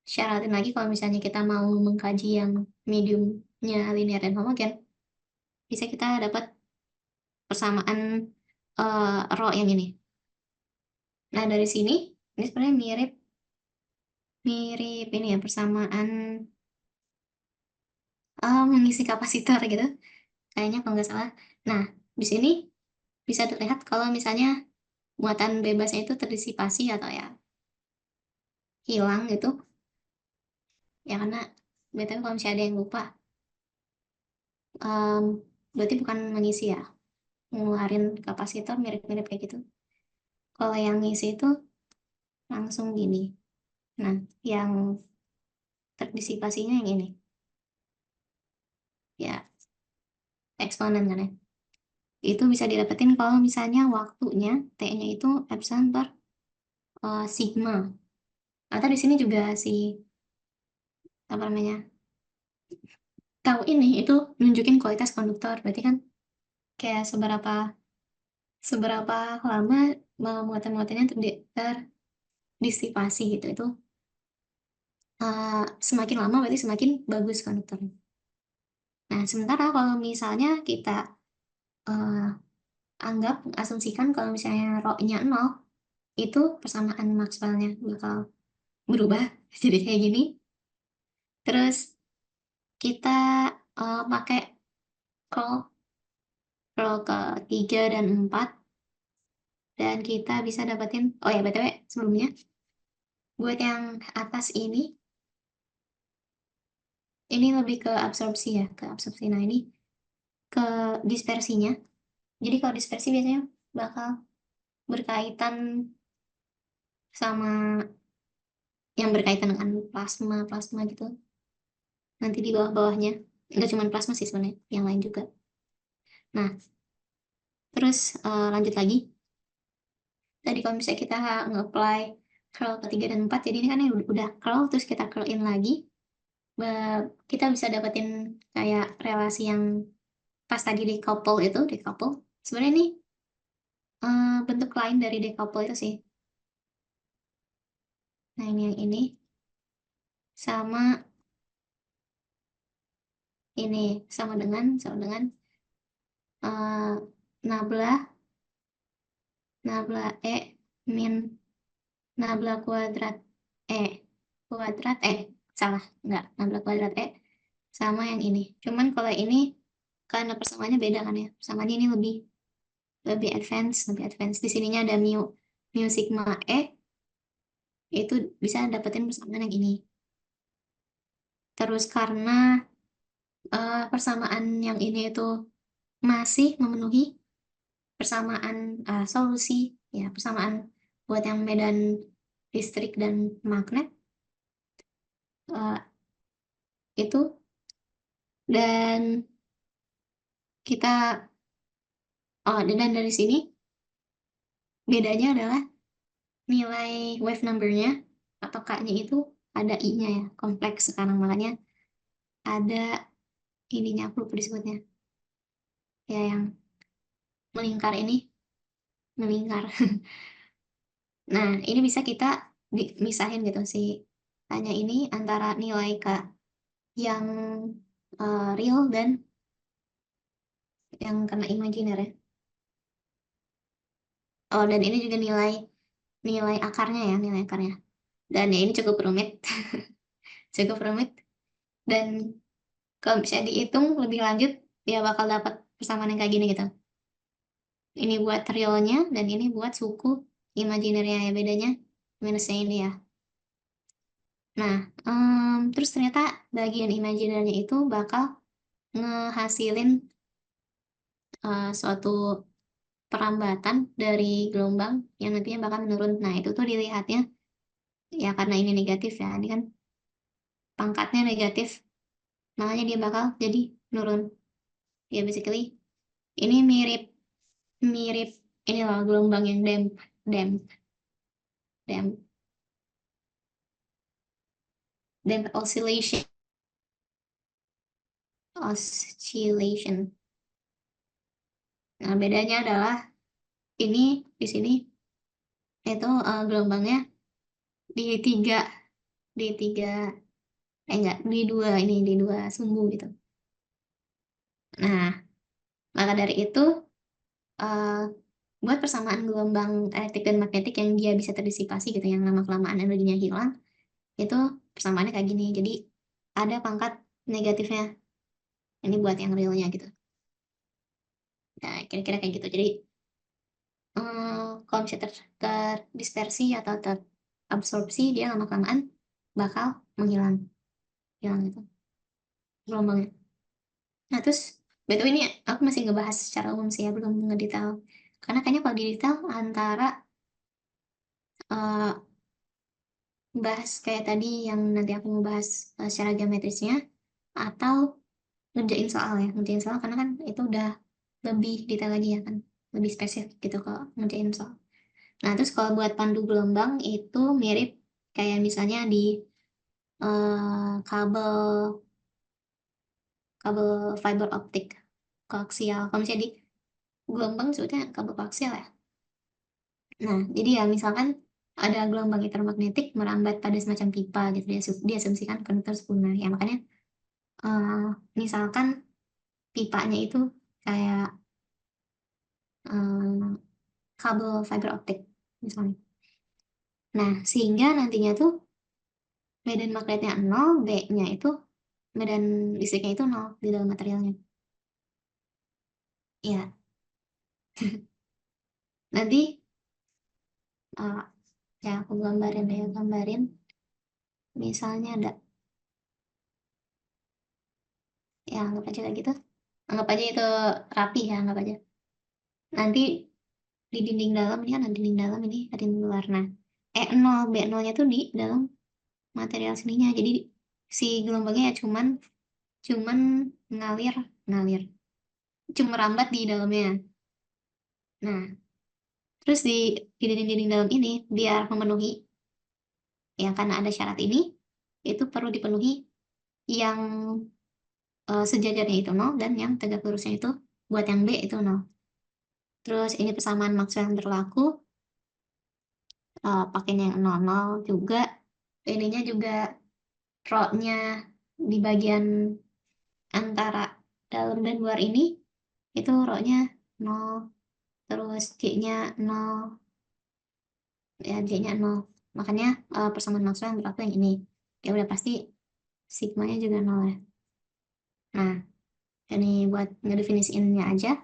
syaratin lagi kalau misalnya kita mau mengkaji yang mediumnya linear dan homogen, bisa kita dapat persamaan rho yang ini. Nah, dari sini ini sebenarnya mirip mirip ini ya, persamaan mengisi kapasitor gitu kayaknya kalau nggak salah. Nah, Di sini bisa terlihat kalau misalnya muatan bebasnya itu terdisipasi atau ya hilang gitu. Ya karena BTW kalau misalnya ada yang lupa, berarti bukan mengisi ya, ngeluarin kapasitor mirip-mirip kayak gitu. Kalau yang ngisi itu langsung gini. Nah, yang terdisipasinya yang ini. Ya, eksponen kan ya. Itu bisa didapetin kalau misalnya waktunya T-nya itu epsilon per sigma. Atau di sini juga si apa namanya? Tahu ini itu nunjukin kualitas konduktor. Berarti kan kayak seberapa seberapa lama muatan-muatannya terdisipasi gitu. Itu semakin lama berarti semakin bagus konduktornya. Nah, sementara kalau misalnya kita uh, asumsikan kalau misalnya rho-nya 0, itu persamaan Maxwell-nya bakal berubah jadi kayak gini. Terus kita pakai curl ke 3 dan 4, dan kita bisa dapetin, oh ya BTW sebelumnya, buat yang atas ini lebih ke absorpsi ya, ke absorpsi. Nah ini ke dispersinya. Jadi kalau dispersi biasanya bakal berkaitan sama yang berkaitan dengan plasma gitu. Nanti di bawah-bawahnya. Nggak cuma plasma sih sebenarnya, yang lain juga. Nah, terus lanjut lagi. Tadi kalau misalnya kita nge-apply curl ke 3 dan 4, jadi ini kan udah curl, terus kita curl in lagi. Kita bisa dapetin kayak relasi yang pas tadi decouple. Sebenarnya ini bentuk lain dari decouple itu sih. Nah, ini yang ini sama ini sama dengan nabla E min nabla kuadrat salah, enggak, nabla kuadrat E sama yang ini. Cuman kalau ini karena persamaannya beda kan ya, persamaannya ini lebih advance. Di sininya ada mu sigma E, itu bisa dapetin persamaan yang ini. Terus karena persamaan yang ini itu masih memenuhi persamaan solusi ya, persamaan buat yang medan listrik dan magnet itu, dan kita dan dari sini bedanya adalah nilai wave number-nya atau K-nya itu ada I-nya ya, kompleks sekarang, makanya ada ininya, aku lupa disebutnya ya, yang melingkar melingkar. Nah, ini bisa kita misahin gitu sih, hanya ini antara nilai K yang real dan yang kena imajiner ya. Oh, dan ini juga nilai akarnya ya, nilai akarnya. Dan ya ini cukup rumit, cukup rumit. Dan kalau bisa dihitung lebih lanjut, ya bakal dapat persamaan yang kayak gini gitu. Ini buat realnya, dan ini buat suku imajinernya ya, bedanya minusnya ini ya. Nah, terus ternyata bagian imajinernya itu bakal ngehasilin suatu perambatan dari gelombang yang nantinya bakal menurun. Nah, itu tuh dilihatnya ya karena ini negatif ya, ini kan pangkatnya negatif, makanya dia bakal jadi nurun. Ya basically ini mirip mirip ini loh, gelombang yang damp damp damp oscillation. Nah, bedanya adalah ini di sini itu gelombangnya di tiga di tiga enggak, di dua sumbu gitu. Nah, maka dari itu buat persamaan gelombang elektrik dan magnetik yang dia bisa terdisipasi gitu, yang lama-kelamaan energinya hilang, itu persamaannya kayak gini. Jadi ada pangkat negatifnya. Ini buat yang realnya gitu. Nah, kira-kira kayak gitu. Jadi, kalau misalnya terdispersi atau terabsorpsi, dia lama-kelamaan bakal menghilang, hilang gitu gelombangnya. Nah, terus BTW ini aku masih ngebahas secara umum sih ya, belum ngedetail. Karena kayaknya kalau di detail antara uh, bahas kayak tadi yang nanti aku mau bahas secara geometrisnya, atau ngerjain soal ya, ngerjain soal karena kan itu udah lebih detail lagi ya kan, lebih spesifik gitu kalau ngerjain soal. Nah, terus kalau buat pandu gelombang itu mirip kayak misalnya di kabel kabel fiber optik koaksial. Kalau misalnya di gelombang sebutnya kabel koaksial ya. Nah, jadi ya misalkan ada gelombang elektromagnetik merambat pada semacam pipa gitu, diasumsikan konduktor sempurna. Ya makanya eh, misalkan pipanya itu kayak eh, kabel fiber optik misalnya. Nah, sehingga nantinya tuh medan magnetnya nol, B-nya itu medan listriknya itu nol di dalam materialnya. Ya, nanti eh, ya aku gambarin deh, gambarin. Misalnya ada, ya anggap aja kayak gitu. Anggap aja itu rapi ya, anggap aja. Nanti di dinding dalam ini kan ada dinding dalam, ini ada dinding luar. Nah, E0, B0-nya tuh di dalam material sininya. Jadi si gelombangnya ya cuman cuman ngalir, ngalir. Cuma merambat di dalamnya. Nah, terus di dinding-dinding dalam ini biar memenuhi ya karena ada syarat ini itu perlu dipenuhi yang sejajarnya itu nol dan yang tegak lurusnya itu buat yang B itu nol. Terus ini persamaan Maxwell yang berlaku pakainya yang nol nol juga. Ininya juga rho-nya di bagian antara dalam dan luar ini itu rho-nya nol, terus G-nya nol, ya G-nya nol. Makanya persamaan Maxwell yang berlaku yang ini. Ya udah pasti sigmanya juga nol ya. Nah, ini buat ngedefinisiinnya aja.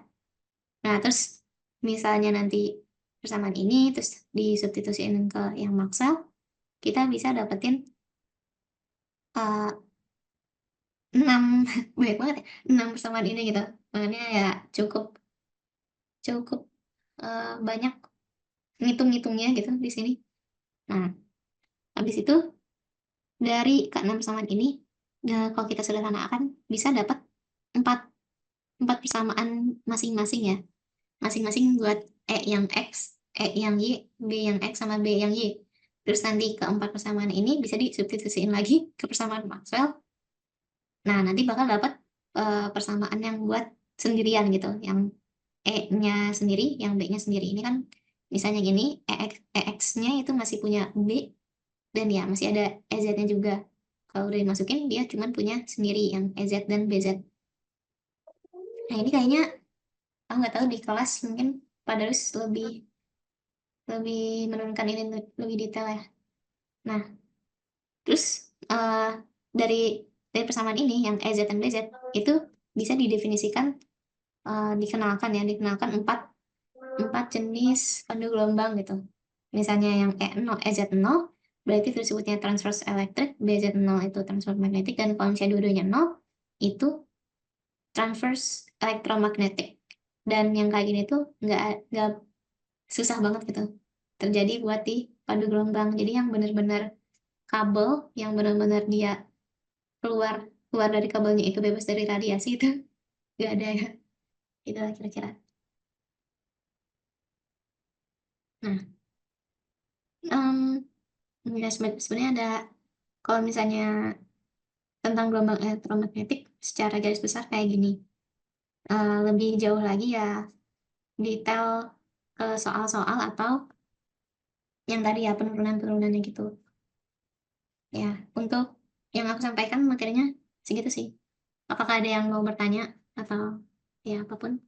Nah, terus misalnya nanti persamaan ini terus disubstitusiin ke yang Maxwell, kita bisa dapetin 6 banyak banget ya, 6 persamaan ini gitu. Makanya ya cukup cukup banyak ngitung-ngitungnya gitu di sini. Nah, habis itu dari keenam persamaan ini, kalau kita sederhanakan bisa dapat 4 4 persamaan masing-masing ya. Masing-masing buat E yang X, E yang Y, B yang X sama B yang Y. Terus nanti keempat persamaan ini bisa disubstitusiin lagi ke persamaan Maxwell. Nah, nanti bakal dapat persamaan yang buat sendirian gitu, yang E-nya sendiri, yang B-nya sendiri. Ini kan misalnya gini, EX-nya itu masih punya B, dan ya masih ada EZ-nya juga. Kalau udah dimasukin, dia cuma punya sendiri yang EZ dan BZ. Nah, ini kayaknya, aku nggak tahu di kelas mungkin Pak Darus lebih lebih menurunkan ini lebih detail ya. Nah, terus dari persamaan ini yang EZ dan BZ itu bisa didefinisikan dikenalkan ya, dikenalkan empat empat jenis pandu gelombang gitu. Misalnya yang E0, EZ0 berarti itu disebutnya transverse electric, BZ0 itu transverse magnetic, dan kalau misalnya dua-duanya 0 itu transverse electromagnetic. Dan yang kayak gini tuh nggak susah banget gitu terjadi buat di pandu gelombang. Jadi yang benar-benar kabel yang benar-benar dia keluar keluar dari kabelnya itu bebas dari radiasi itu nggak ada ya. Itulah kira-kira. Nah, ya sebenarnya ada, kalau misalnya tentang gelombang elektromagnetik secara garis besar kayak gini. Lebih jauh lagi ya detail ke soal-soal atau yang tadi ya penurunan-penurunannya gitu. Ya, untuk yang aku sampaikan materinya segitu sih. Apakah ada yang mau bertanya atau ya apapun?